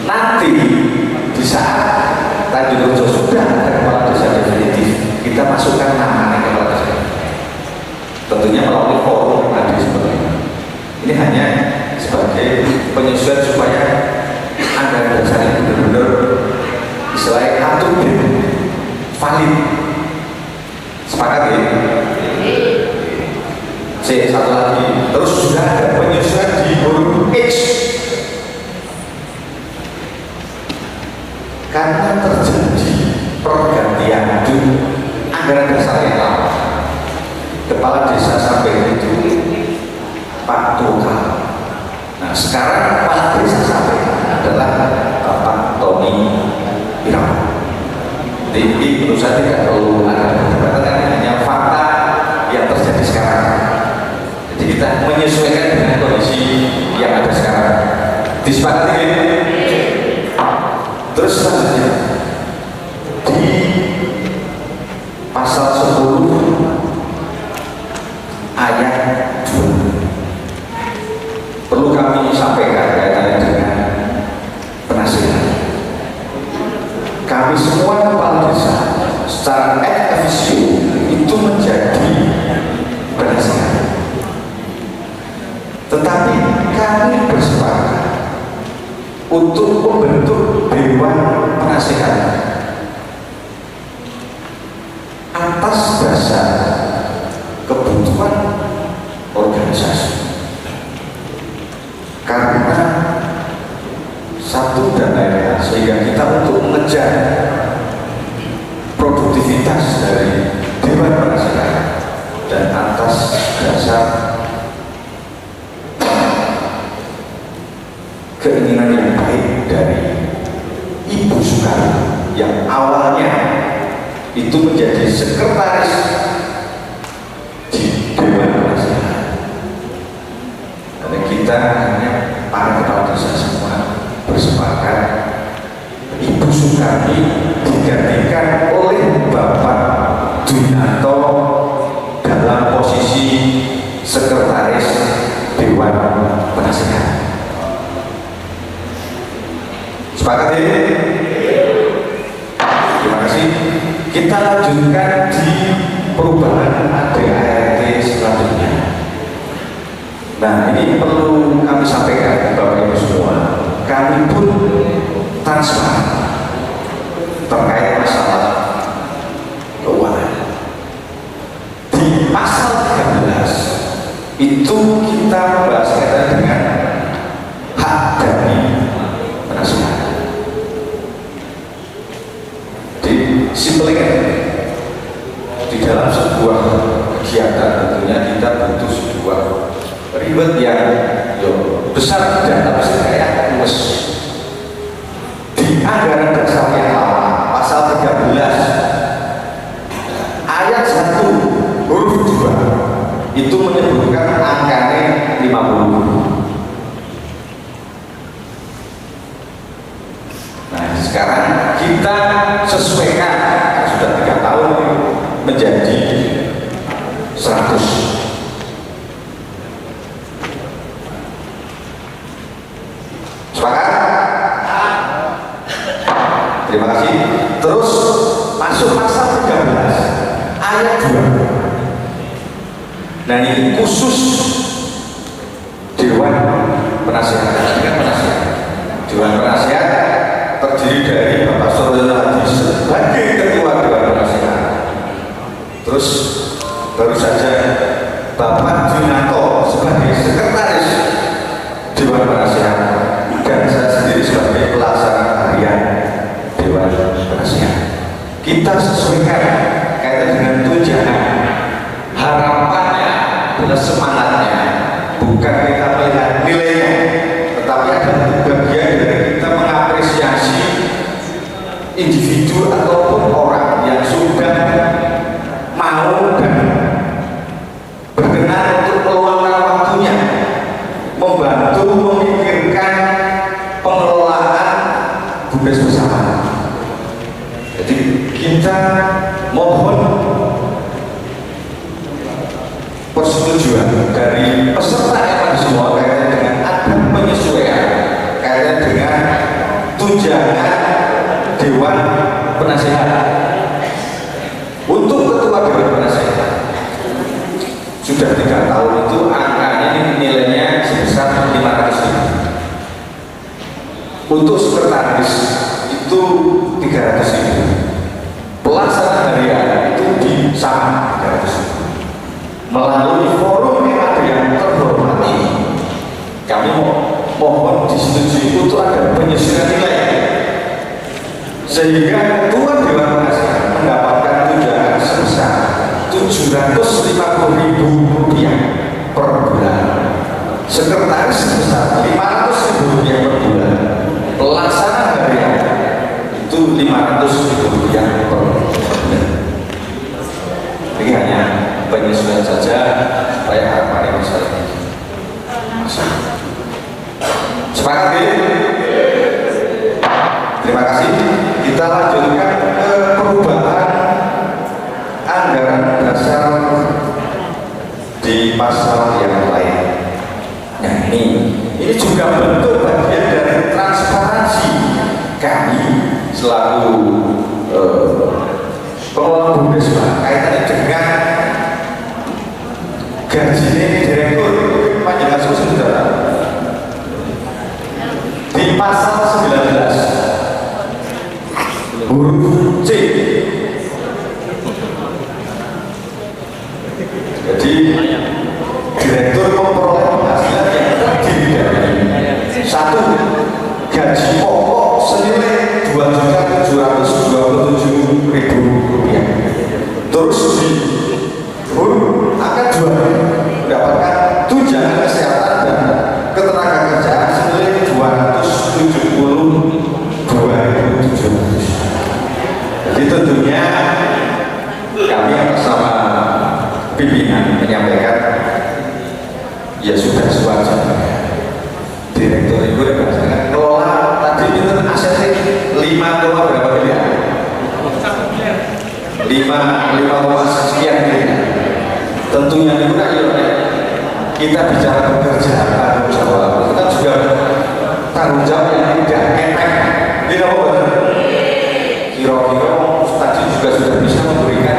Nanti di saat Tanjung sudah ada kepala desa definitif, kita masukkan nama kepala desa. Tentunya melalui forum tadi seperti ini. Ini hanya sebagai penyesuaian supaya anggaran dasar ini benar-benar istilahnya kartu valid. Sepakat ya? Satu lagi. Terus sudah ada penyesuaian di huruf X karena terjadi pergantian anggaran dasar yang lama. Kepala desa sampai itu Pak Tukang. Nah sekarang kepala desa sampai adalah Bapak Tony Irawan. Jadi menurut saya tidak perlu ada perdebatan, hanya fakta yang terjadi sekarang. Jadi kita menyesuaikan dengan kondisi yang ada sekarang. Disepakati ini. Terus selanjutnya di pasal 10 ayat 2 perlu kami sampaikan kaitannya dengan penasihat. Kami semua kepala desa secara ex officio itu menjadi penasihat, tetapi kami bersepakat untuk membentuk dewan penasihat atas dasar kebutuhan organisasi, karena satu dan lain-lain, sehingga kita untuk mengejar produktivitas dari dewan penasihat dan atas dasar keinginan yang baik dari Ibu Soekarno yang awalnya itu menjadi sekretaris di Dewan Penasihat. Karena kita hanya para kepala desa semua bersepakat Ibu Soekarno digantikan oleh Bapak Dwinanto dalam posisi sekretaris Dewan Penasihat. Sepakat ini? Terima kasih. Kita lanjutkan di perubahan ADART selanjutnya. Nah, ini perlu kami sampaikan Bapak Ibu semua. Kami pun transparan terkait masalah keuangan. Di pasal 13 itu kita membahas kaitan dengan hak dari penasihat. Simpelnya di dalam sebuah kegiatan tentunya kita butuh sebuah ribet yang besar dan tapi kayak luas. Di anggaran dasar yang lama pasal 13 ayat 1 huruf 2 itu menyebutkan angkanya 50. Nah, sekarang kita sesuaikan sudah 3 tahun menjadi 100. Sepakat? Terima kasih. Terus masuk pasal 13 ayat 2. Nah, ini khusus Dewan Penasihat. Dewan Penasihat terdiri dari Bapak Suryo Hadi sebagai Ketua Dewan Penasihat. Terus baru saja Bapak Junanto sebagai Sekretaris Dewan Penasihat dan saya sendiri sebagai pelaksana harian Dewan Penasihat. Kita sesuaikan kaitan dengan tunjangan. Harapannya adalah semangatnya, bukan kita melihat nilainya, tetapi adalah bagian dari kita mengapresiasi individu ataupun orang yang sudah mau dan berkenan untuk meluangkan waktunya membantu memikirkan pengelolaan BUMDes bersama. Jadi kita mohon persetujuan dari peserta yang semua kaitan dengan ada penyesuaian kaitan dengan tunjangan Dewan Penasihat. Untuk Ketua Dewan Penasihat sudah 3 tahun itu angkanya ini nilainya sebesar 500.000. Untuk sekretaris itu 300.000. Pelaksana harian itu di sama 300.000. Melalui forum MAD yang terhormat ini, kami mohon disetujui untuk ada penyesuaian nilai sehingga Ketua Dewan Penasihat mendapatkan tunjangan sebesar Rp750.000 per bulan, sekretaris sebesar Rp500.000 per bulan, pelaksana harian itu Rp500.000 per bulan. Ini hanya penyesuaian saja supaya harapannya bisa lebih masuk. Sepakat ya? Terima kasih. Kita lanjutkan ke perubahan anggaran dasar di pasal yang lain. Nah, ini juga bentuk bagian dari transparansi kami selaku pengelola BUMDes kaitannya dengan gaji direktur panjangan sosial saudara di pasal 19 huruf C. Jadi direktur memperoleh penghasilan yang terdiri dari 1. Gaji pokok senilai Rp2.727.000. Terus di huruf angka 2 mendapatkan tunjangan kesehatan dan ketenagakerjaan senilai Rp272.700. Jadi tentunya kami bersama pimpinan menyampaikan ya sudah sewajarnya direktur itu berdasarkan kelola tadi itu asetnya 5, berapa miliar? 5 sekian miliar. Tentunya itu kan kita bicara pekerjaan tanggung jawab itu kan juga tanggung jawab yang tidak enteng. Tidak apa benar? Kira-kira tadi juga sudah bisa memberikan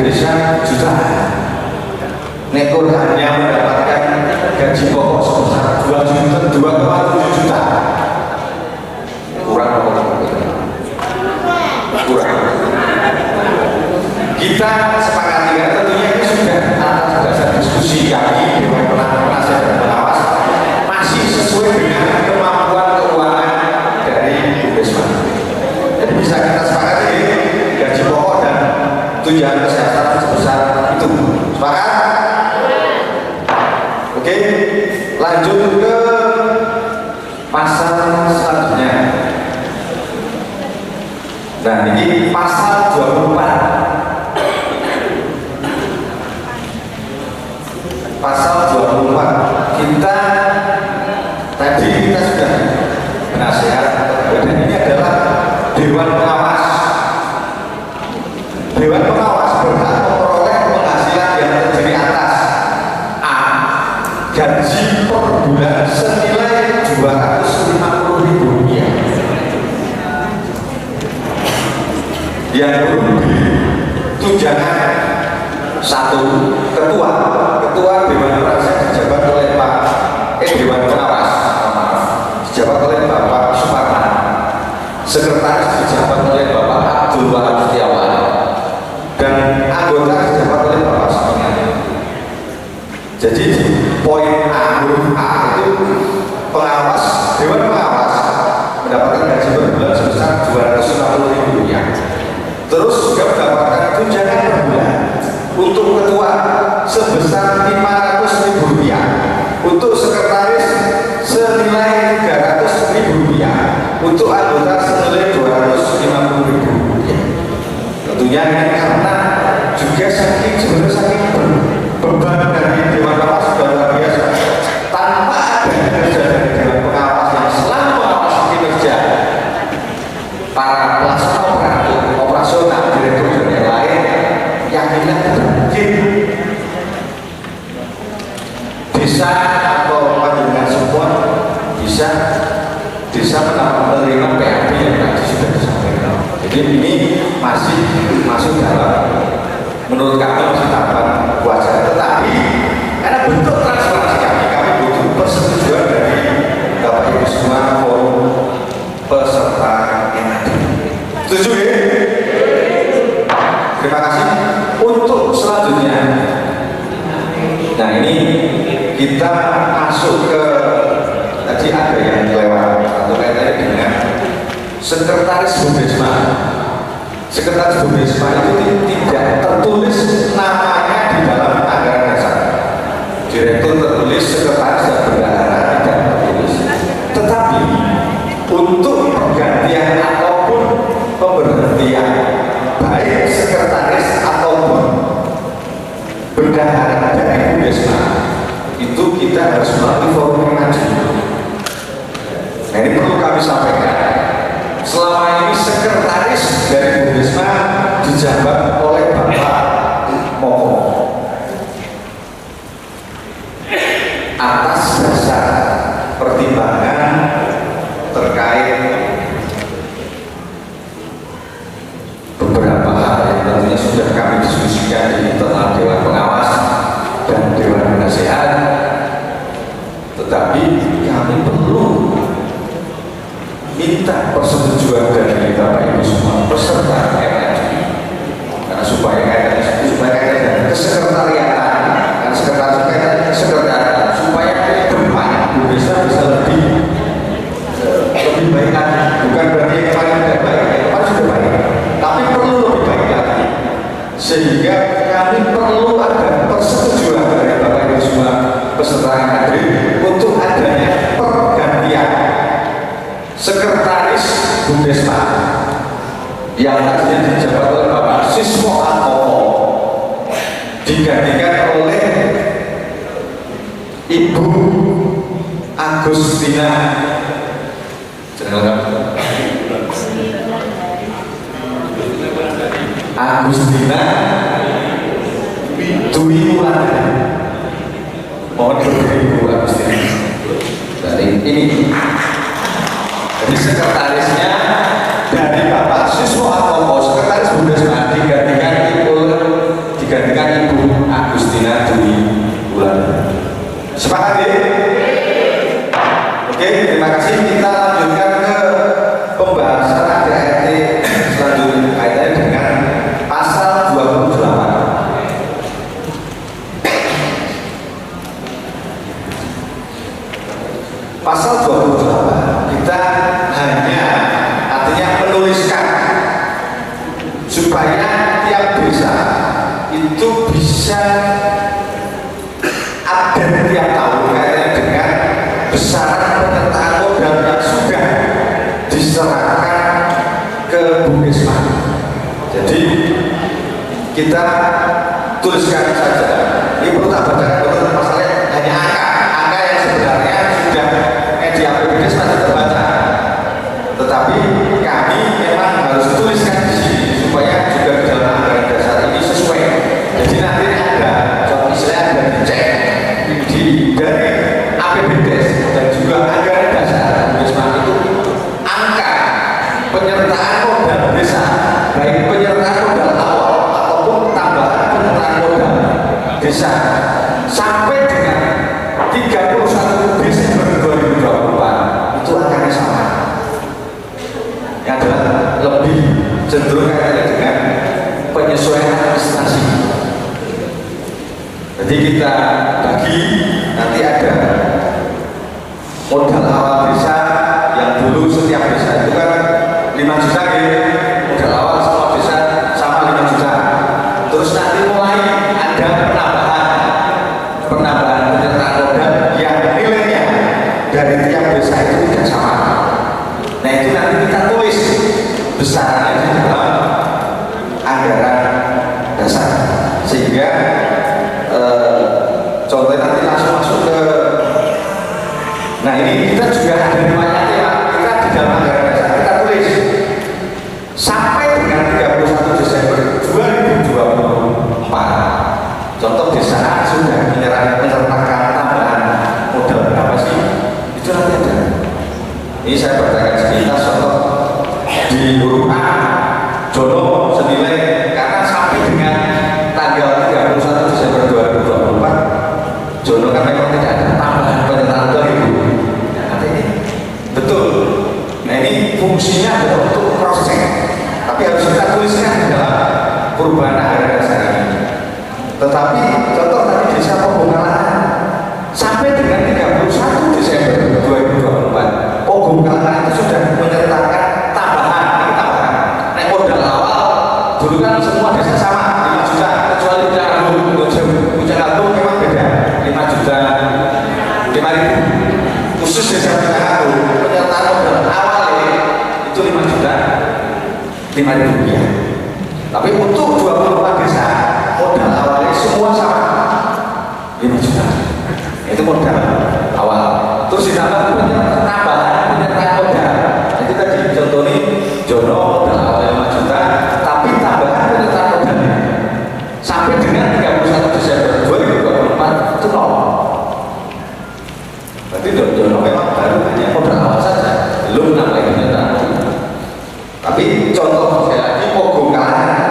desa jutaan. Nekor hanya mendapatkan gaji pokok sebesar 2,7 juta. Kurang apa? Kurang. Kita sepakati kan tentunya ini sudah atas dasar diskusi kami Dewan Penasihat dan Pengawas masih sesuai dengan kemampuan keuangan dari BUMDesma. Jadi bisa kita sepakati gaji pokok dan tunjangan kesehatan sebesar itu. Sepakat? Oke, lanjut ke pasal selanjutnya. Nah, ini pasal 24. Pasal 24. Tadi kita sudah penasihat, dan ini adalah Dewan Pengawas. Dewan Pengawas berhak memperoleh penghasilan yang terdiri atas A. Gaji per bulan senilai Rp250.000. Yang berlebih tunjangan 1. Ketua Dewan Penasihat dijabat oleh Dewan Pengawas dijabat oleh Bapak Suparman. Sekretaris dijabat oleh Bapak Abdul Wahab Setiawan dan anggota dijabat oleh Bapak Suparman. Jadi poin A, huruf A itu pengawas, Dewan Pengawas mendapatkan gaji per bulan sebesar Rp250.000. Terus juga mendapatkan tunjangan per bulan untuk ketua sebesar Rp500.000, untuk sekretaris senilai Rp300.000, untuk anggota senilai Rp250.000. Tentunya ini karena juga sebenarnya saking beban dari Dewan Pengawas sudah luar biasa. Tanpa ada kinerja dari Dewan Pengawas yang selalu mengawasi kinerja para pelaksana operasional, direktur dan yang lain, yakinlah mungkin desa atau panjenengan semua bisa menerima PAP yang tadi sudah disampaikan. Jadi ini masih masuk dalam, menurut kami masih tahapan wajar. Tetapi karena bentuk transparansi kami butuh persetujuan dari Bapak Ibu semua forum peserta yang ada. Setuju ya? Terima kasih. Untuk selanjutnya, nah ini kita masuk ke tadi ada yang lewat atau kaitannya dengan sekretaris BUMDesma. Sekretaris BUMDesma itu tidak tertulis namanya di dalam anggaran dasar. Direktur tertulis, sekretaris dan bendahara tidak tertulis. Tetapi untuk pergantian ataupun pemberhentian baik sekretaris ataupun bendahara dari BUMDesma itu kita harus melalui forum pengaji. Nah, ini perlu kami sampaikan. Selama ini sekretaris dari BUMDesma dijabat oleh Bapak Moko atas dasar pertimbangan terkait beberapa hal yang tentunya sudah kami diskusikan di internal Dewan Pengawas dan Dewan Penasihat. Tetapi kami perlu minta persetujuan dari Bapak Ibu semua peserta MND, karena supaya kaitan kesekretariatan, dan sekretaris kaitan kesekretariatan, supaya depan BUMDesma bisa lebih baik lagi. Bukan berarti yang kemarin tidak baik, yang kemarin sudah baik, tapi perlu lebih baik lagi. Sehingga kami perlu ada persetujuan dari Bapak Ibu semua peserta MND untuk adanya pergantian sekretaris BUMDesma yang tadinya dijabat oleh Bapak Sismo Atmoko digantikan oleh Ibu Agustina Dwi Wulandari. Mohon berdiri Ibu Agustina. Dari ini. Jadi sekretarisnya dari Bapak Siswo Atmoko, sekretaris BUMDesma digantikan Ibu Agustina Dwi Sepakat ya? Oke, terima kasih. Kita lanjutkan ke pembahasan ADART selanjutnya kaitannya dengan pasal 28. Pasal 28 kita hanya artinya menuliskan supaya tiap desa itu bisa update tiap tahun kaitannya dengan besaran penyertaan modal yang sudah diserahkan ke Bukesman. Jadi kita tuliskan saja. Ini perlu tak bacakan betul masalahnya hanya angka yang sebenarnya sudah di APBDes masih terbaca. Tetapi kami memang harus tuliskan di sini supaya juga di dalam anggaran dasar ini sesuai. Jadi nanti ada misalnya ada dicek dari APBDes dan juga anggaran dasar Bukesman itu angka penyertaan modal desa, baik penyertaan modal awal ataupun tambahan penyertaan modal desa sampai dengan 31 Desember 2024 itu akan sama. Yang adalah lebih cenderung kaitannya dengan penyesuaian administrasi. Jadi kita bagi nanti ada modal awal desa yang dulu setiap desa itu kan 5 juta gitu. Modal awal semua desa sama 5 juta. Terus nanti mulai ada penambahan penyertaan modal yang nilainya dari tiap desa itu tidak sama. Nah itu nanti kita tulis besarnya di dalam anggaran dasar sehingga contohnya nanti langsung masuk ke. Nah ini kita juga ada riwayatnya ya. Kita di dalam anggaran dasar kita tulis sampai dengan 31 Desember 2024. Contoh desa sudah menyertakan tambahan modal berapa sih? Itu nanti ada. Ini saya bertanyakan sekitar contoh di huruf A Jono senilai karena sampai dengan tanggal 31 Desember 2024 Jono kan memang tidak ada tambahan penyertaan modal itu. Nah, nanti ini betul. Nah ini fungsinya adalah untuk cross check. Tapi harus kita tuliskan di dalam perubahan anggaran dasar ini. Tetapi contoh tadi desa Pogongkalangan sampai dengan 31 Desember 2024 Pogongkalangan itu sudah menyertakan tambahan. Nah modal awal dulu kan semua desa sama 5 juta kecuali Puncak Agung memang beda 5 juta 5.000 khusus desa Puncak Agung penyertaan modal awal itu 5 juta 5.000 rupiah. Tapi untuk 24 desa modal awalnya semua sama 5 juta. Itu modal awal. Terus ditambah tambahan penyertaan modal. Jadi tadi contoh ini Jono modal awalnya 5 juta, tapi tambahan penyertaan modalnya sampai dengan 31 Desember 2024 itu 0. Berarti Jono memang baru hanya modal awal saja, belum nambah penyertaan modal. Tapi contoh saya lagi Pogongkalangan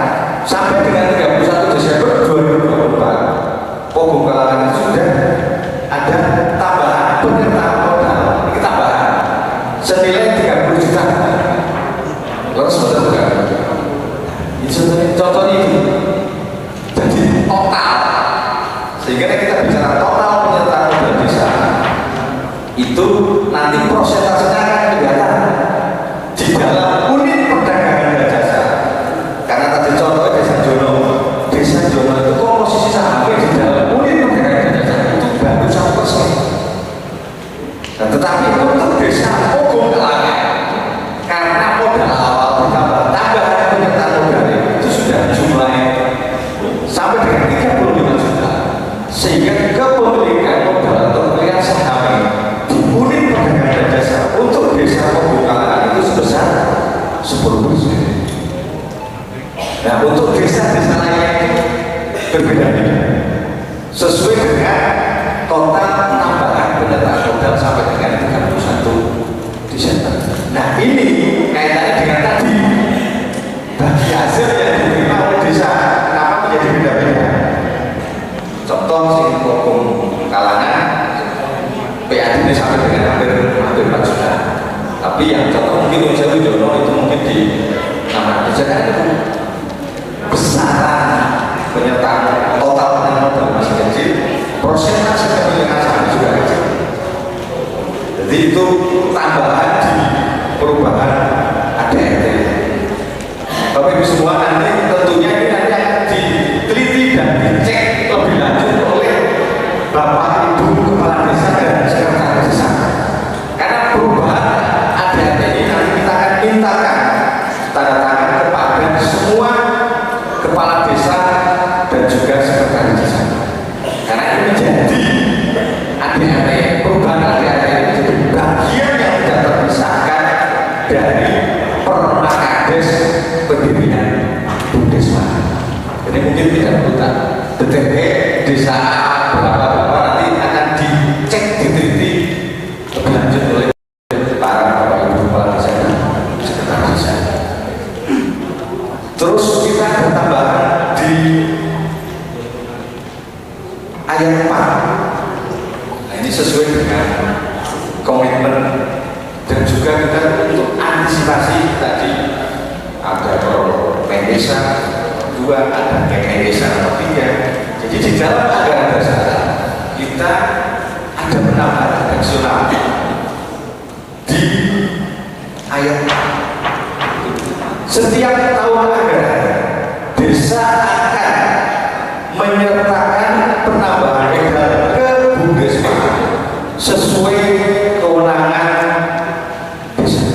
sampai dengan 31 Desember 2024 Pogongkalangan sudah ada tambahan penyertaan modal. Ini tambahan senilai 30 juta. Terus betul bukan? Ini contohnya itu. Jadi total. Sehingga kita bicara total penyertaan modal desa itu nanti prosentasenya akan kelihatan di dalam unit perdagangan dan jasa. Karena tadi contohnya desa Jono itu komposisi sahamnya di dalam unit perdagangan dan jasa itu baru 1%. Nah, tetapi untuk desa Pogongkalangan karena modal awal ditambah tambahan penyertaan modal itu sudah jumlahnya sampai dengan 35 juta, sehingga kepemilikan modal atau kepemilikan saham di unit perdagangan dan jasa untuk desa Pogongkalangan itu sebesar 10%. Nah untuk desa-desa lainnya itu berbeda-beda sesuai dengan total tambahan penyertaan modal sampai dengan 31 Desember. Nah ini kaitannya dengan tadi bagi hasil yang diterima oleh desa kenapa menjadi beda-beda. Contoh sing Pogongkalangan ini sampai dengan hampir 4 juta. Tapi yang contoh mungkin Indonesia Widono itu mungkin di nama desa kan itu besaran penyertaan total penanganan modal masih kecil, prosentase penyelenggaraan juga kecil. Jadi itu tambahan di perubahan ADRT. Bapak Ibu semua, nanti tentunya ini nanti akan diteliti dan dicek lebih lanjut oleh Bapak Ibu Kepala Desa dan Sekretaris Desa. Karena perubahan ADRT ini nanti kita akan mintakan tanda tangan kepada semua kepala desa dan juga sekretaris desa. Karena ini menjadi ADRT, perubahan ADRT ini menjadi bagian yang tidak terpisahkan dari Permakades pendirian Bumdesma. Jadi mungkin tidak buta DTP desa berapa nanti akan dicek diteliti lebih lanjut oleh para Bapak Ibu Kepala Desa dan Sekretaris Desa. Terus kita ada tambahan di ayat 4. Nah ini sesuai dengan komitmen dan juga kita untuk antisipasi tadi ada desa, kedua ada desa nomor 3. Jadi di dalam anggaran dasar kita ada penambahan addisional di ayat 4. Setiap tahun anggaran desa akan menyertakan penambahan modal ke Bumdesma sesuai kewenangan desa.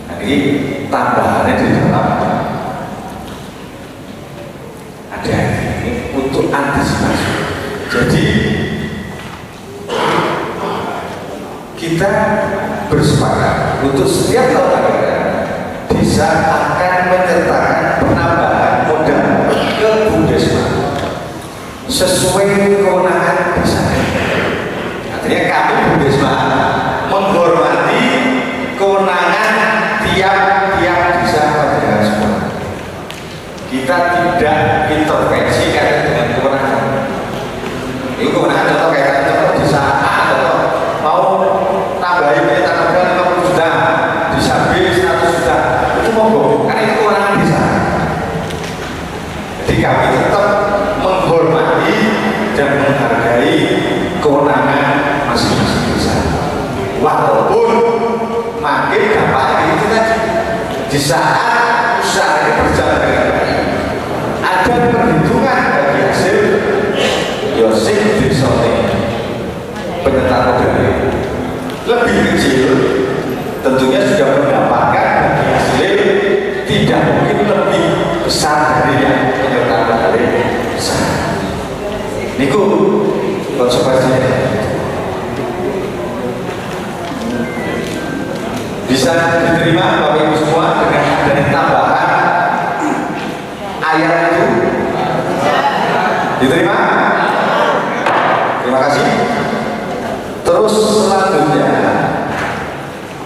Nah, ini tambahannya di dalam ada ini untuk antisipasi. Jadi kita bersepakat untuk setiap tahun anggaran desa akan menyertakan penambahan modal ke Bumdesma sesuai kewenangan desa. Artinya kami Bumdesma menghormati kewenangan tiap-tiap desa pada semua. Kita tidak intervensi kaitan dengan kewenangan. Ini kewenangan contoh kayak contoh desa A atau mau tambahin tanah 50 juta, desa B 100 juta, itu monggo, karena itu kewenangan desa. Jadi kami tetap menghormati dan menghargai kewenangan masing-masing desa. Walaupun makin dampaknya itu tadi di saat usaha ini berjalan dengan baik, ada perhitungan bagi hasil Yosef Disoting penyetaan modal lebih kecil, tentunya sudah mendapatkan bagi hasil tidak mungkin lebih besar dari yang penyertaan modal besar. Niku konsekuensinya bisa diterima Bapak Ibu semua dengan adanya tambahan ayat itu? Diterima? Terima kasih. Terus selanjutnya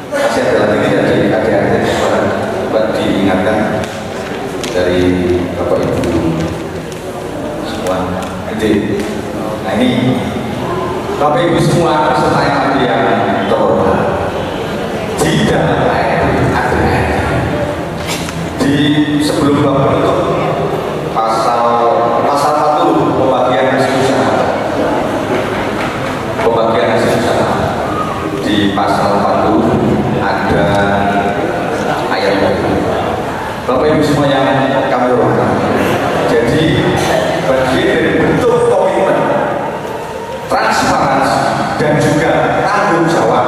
masih ada lagi dari ADRT buat diingatkan dari Bapak Ibu semua. Nah ini Bapak Ibu semua peserta yang terhormat, di dalam ADRT di sebelum Bapak menutup pasal 40 pembagian hasil usaha di pasal 40 ada ayat 20. Bapak Ibu semua yang kami hormati, jadi bagian dari bentuk komitmen transparansi dan juga tanggung jawab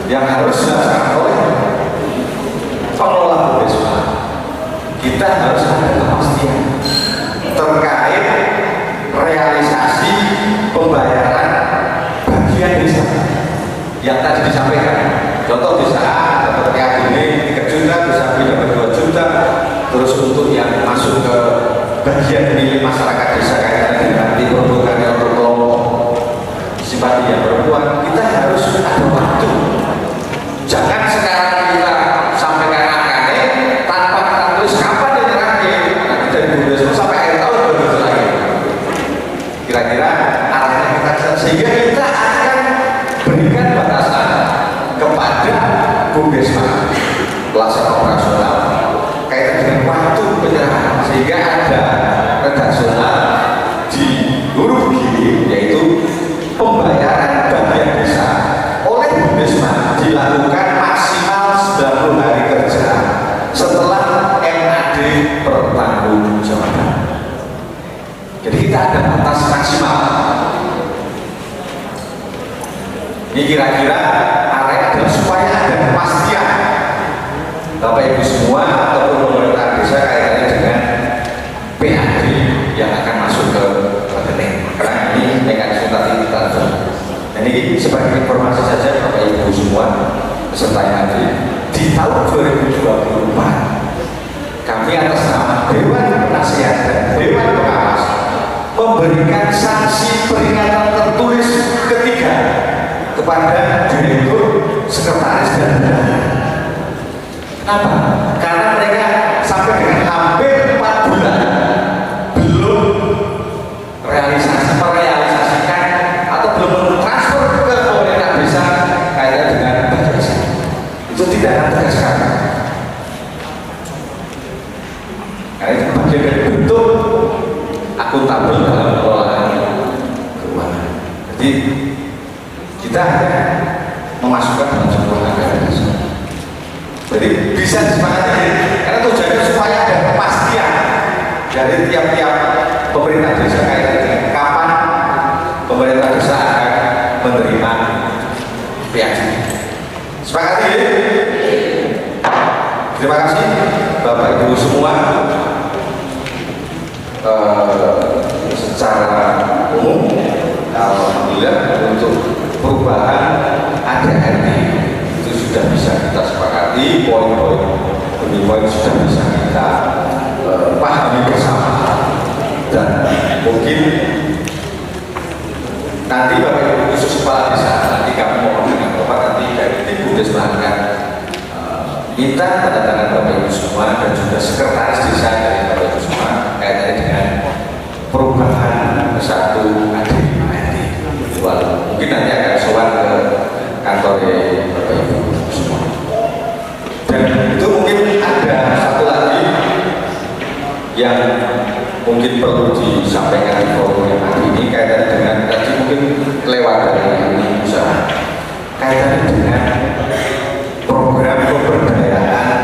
yang harus dilaksanakan oleh pengelola Bumdesma, kita harus ada kepastian terkait realisasi pembayaran bagian desa yang tadi disampaikan. Contoh desa A dapat kayak ini 3 juta, desa B dapat 2 juta. Terus untuk yang masuk ke bagian milik masyarakat desa kayak dengan diperuntukkan untuk kelompok simpati yang perempuan, kita harus ada waktu. Jangan sekarang kita sampaikan angkanya tanpa kita tulis kapan dinyerahkan. Nanti dari Bumdesma sampai akhir tahun baru lagi. Kira-kira Ini kira-kira area adalah supaya ada kepastian Bapak Ibu semua ataupun pemerintah desa kaitannya dengan PAD yang akan masuk ke rekening. Karena ini mekanisme tadi kita lakukan. Dan ini sebagai informasi saja Bapak Ibu semua peserta yang hadir, di tahun 2024 kami atas nama Dewan Penasihat dan Dewan Pengawas memberikan sanksi peringatan tertulis ketiga kepada Direktur, Sekretaris dan Bendahara. Kenapa? Karena mereka sampai dengan hampir 4 bulan belum merealisasikan atau belum mentransfer ke pemerintah desa kaitan dengan desa. Itu tidak akan tegaskan. Karena itu bagian dari bentuk akuntabel dalam pengelolaan keuangan. Jadi kita memasukkan dalam sebuah anggaran desa. Jadi bisa disepakati karena tujuannya supaya ada kepastian dari tiap-tiap pemerintah desa kaitan dengan kapan pemerintah desa akan menerima PAD. Sepakati ya? Terima kasih Bapak Ibu semua. Secara umum alhamdulillah untuk perubahan ADRT itu sudah bisa kita sepakati, poin-poin demi poin sudah bisa kita pahami bersama, dan mungkin nanti Bapak Ibu khusus kepala desa nanti kami mohon dengan Bapak nanti dari tim Bumdes akan minta tanda tangan Bapak Ibu semua dan juga sekretaris desa dari Bapak Ibu semua kaitannya dengan perubahan satu ADRT. Mungkin nanti akan soal ke kantor Bapak Ibu semua. Dan itu mungkin ada satu lagi yang mungkin perlu disampaikan di forum yang hari ini kaitannya dengan tadi mungkin lewat dari usaha kaitannya dengan program pemberdayaan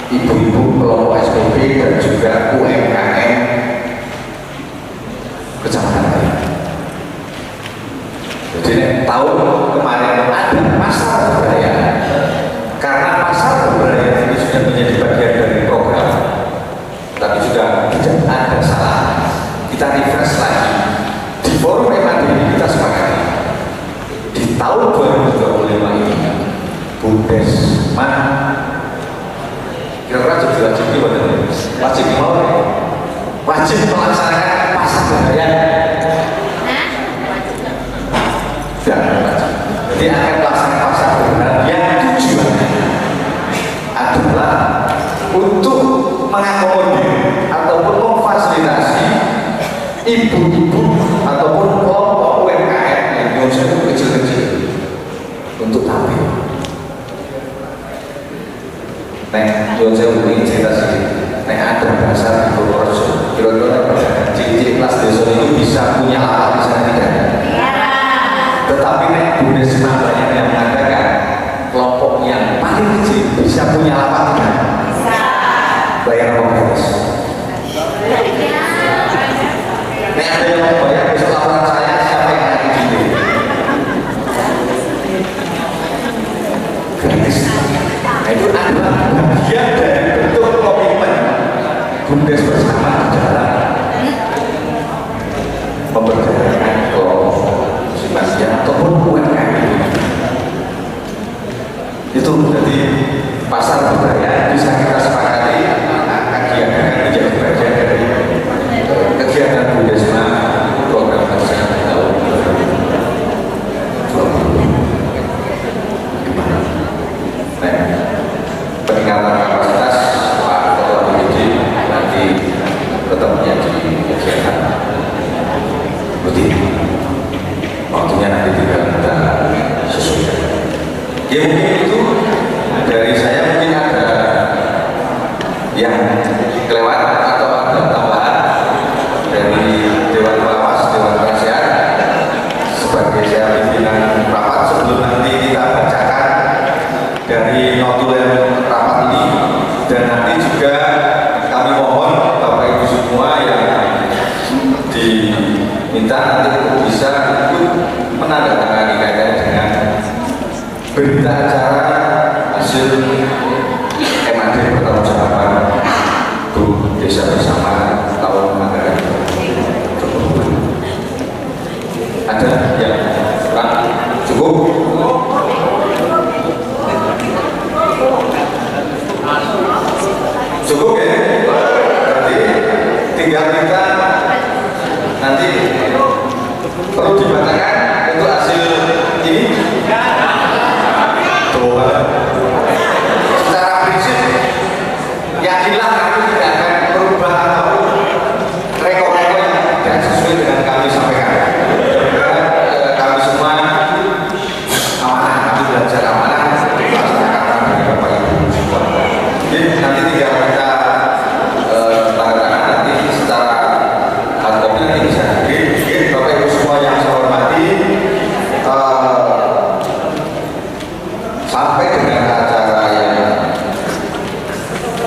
ibu-ibu kelompok SPB dan juga UMKM Kecamatan Bayan. Jadi tahun kemarin ada pasar pemberdayaan, karena pasar pemberdayaan ini sudah menjadi bagian dari program, tapi juga tidak ada salah. Kita refresh lagi di forum MAD ini, kita sepakati di tahun 2025 ini Bumdesma kira-kira wajib melaksanakan pasar pemberdayaan. Jadi akan melaksanakan pasar pemberdayaan yang tujuannya adalah untuk mengakomodir ataupun memfasilitasi ibu-ibu ataupun kelompok UMKM yang kecil-kecil untuk tampil. Saya ingin cerita sedikit. Ada bahasa di Purworejo, kira-kira ciri-ciri kelas desa itu bisa punya alat, bisa tidak. Tetapi Bumdesma banyak yang mengatakan kelompok yang paling kecil bisa punya lapak tidak? Bisa. Bayar apa gratis? Ada yang mau bayar besok laporan saya siapa yang akan gini? Gratis. Nah itu adalah bagian dari bentuk komitmen Bumdes bersama dalam memberdayakan kelompok masing-masing ataupun UMKM. Itu jadi pasar pemberdayaan bisa kita sepakati kegiatan menjadi bagian dari kegiatan Bumdesma program nasional tahun 2020. Peningkatan kapasitas Pak Ketua BPD nanti tetap menjadi kegiatan rutin. Waktunya nanti tidak kita sesuaikan. Ya mungkin itu dari saya, mungkin ada yang kelewat atau ada tambahan dari Dewan Pengawas, Dewan Penasihat sebagai saya pimpinan rapat sebelum nanti kita bacakan dari notulen rapat ini, dan nanti juga kami mohon Bapak Ibu semua yang diminta nanti bisa ikut menandatangani acara hasil MAD pertanggungjawaban Bu Desa Bersama tahun anggaran. Ada yang kurang? Cukup? Cukup ya? Berarti tinggal kita nanti perlu dibacakan untuk hasil ini. Secara prinsip yakinlah kami tidak akan merubah atau rekor-rekor yang tidak sesuai dengan kami sampaikan. Kami semua amanah, kami belajar amanah melaksanakan dari Bapak Ibu semua. Jadi nanti tinggal kita tanda-tangan nanti secara hard copy nanti bisa dikirim. Bapak Ibu semua yang saya hormati, sampai dengan acara yang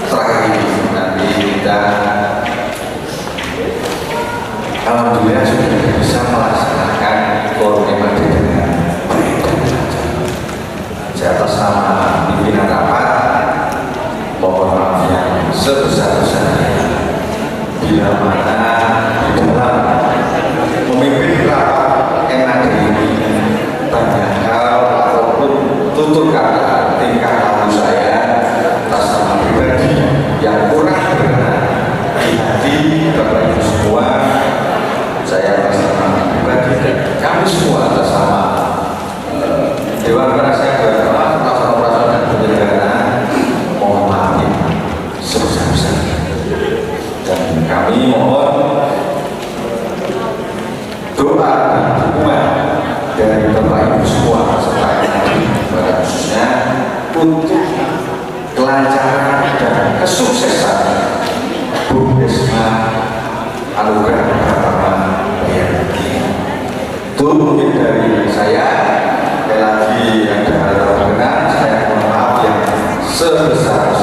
terakhir ini nanti kita alhamdulillah sudah bisa melaksanakan forum MAD dengan baik dan lancar. Saya atas nama pimpinan rapat mohon maaf yang sebesar-besarnya bila mana di dalam memimpin rapat MAD ini banyak hal ataupun tutur kata tingkah laku saya atas nama pribadi yang kurang berkenan di hati Bapak Ibu semua. Saya atas nama pribadi dan kami semua atas nama Dewan Penasihat Agama, Pelaksana Operasional dan Penyelenggaraan mohon maaf sebesar-besarnya. Dan kami mohon doa dan dukungan dari Bapak Ibu semua serta pada khususnya untuk kelancaran dan kesuksesan Bundesma Anugerah Pratama Bayan. Itu mungkin dari saya. Sekali lagi ada hal berkenan, saya mohon maaf yang sebesar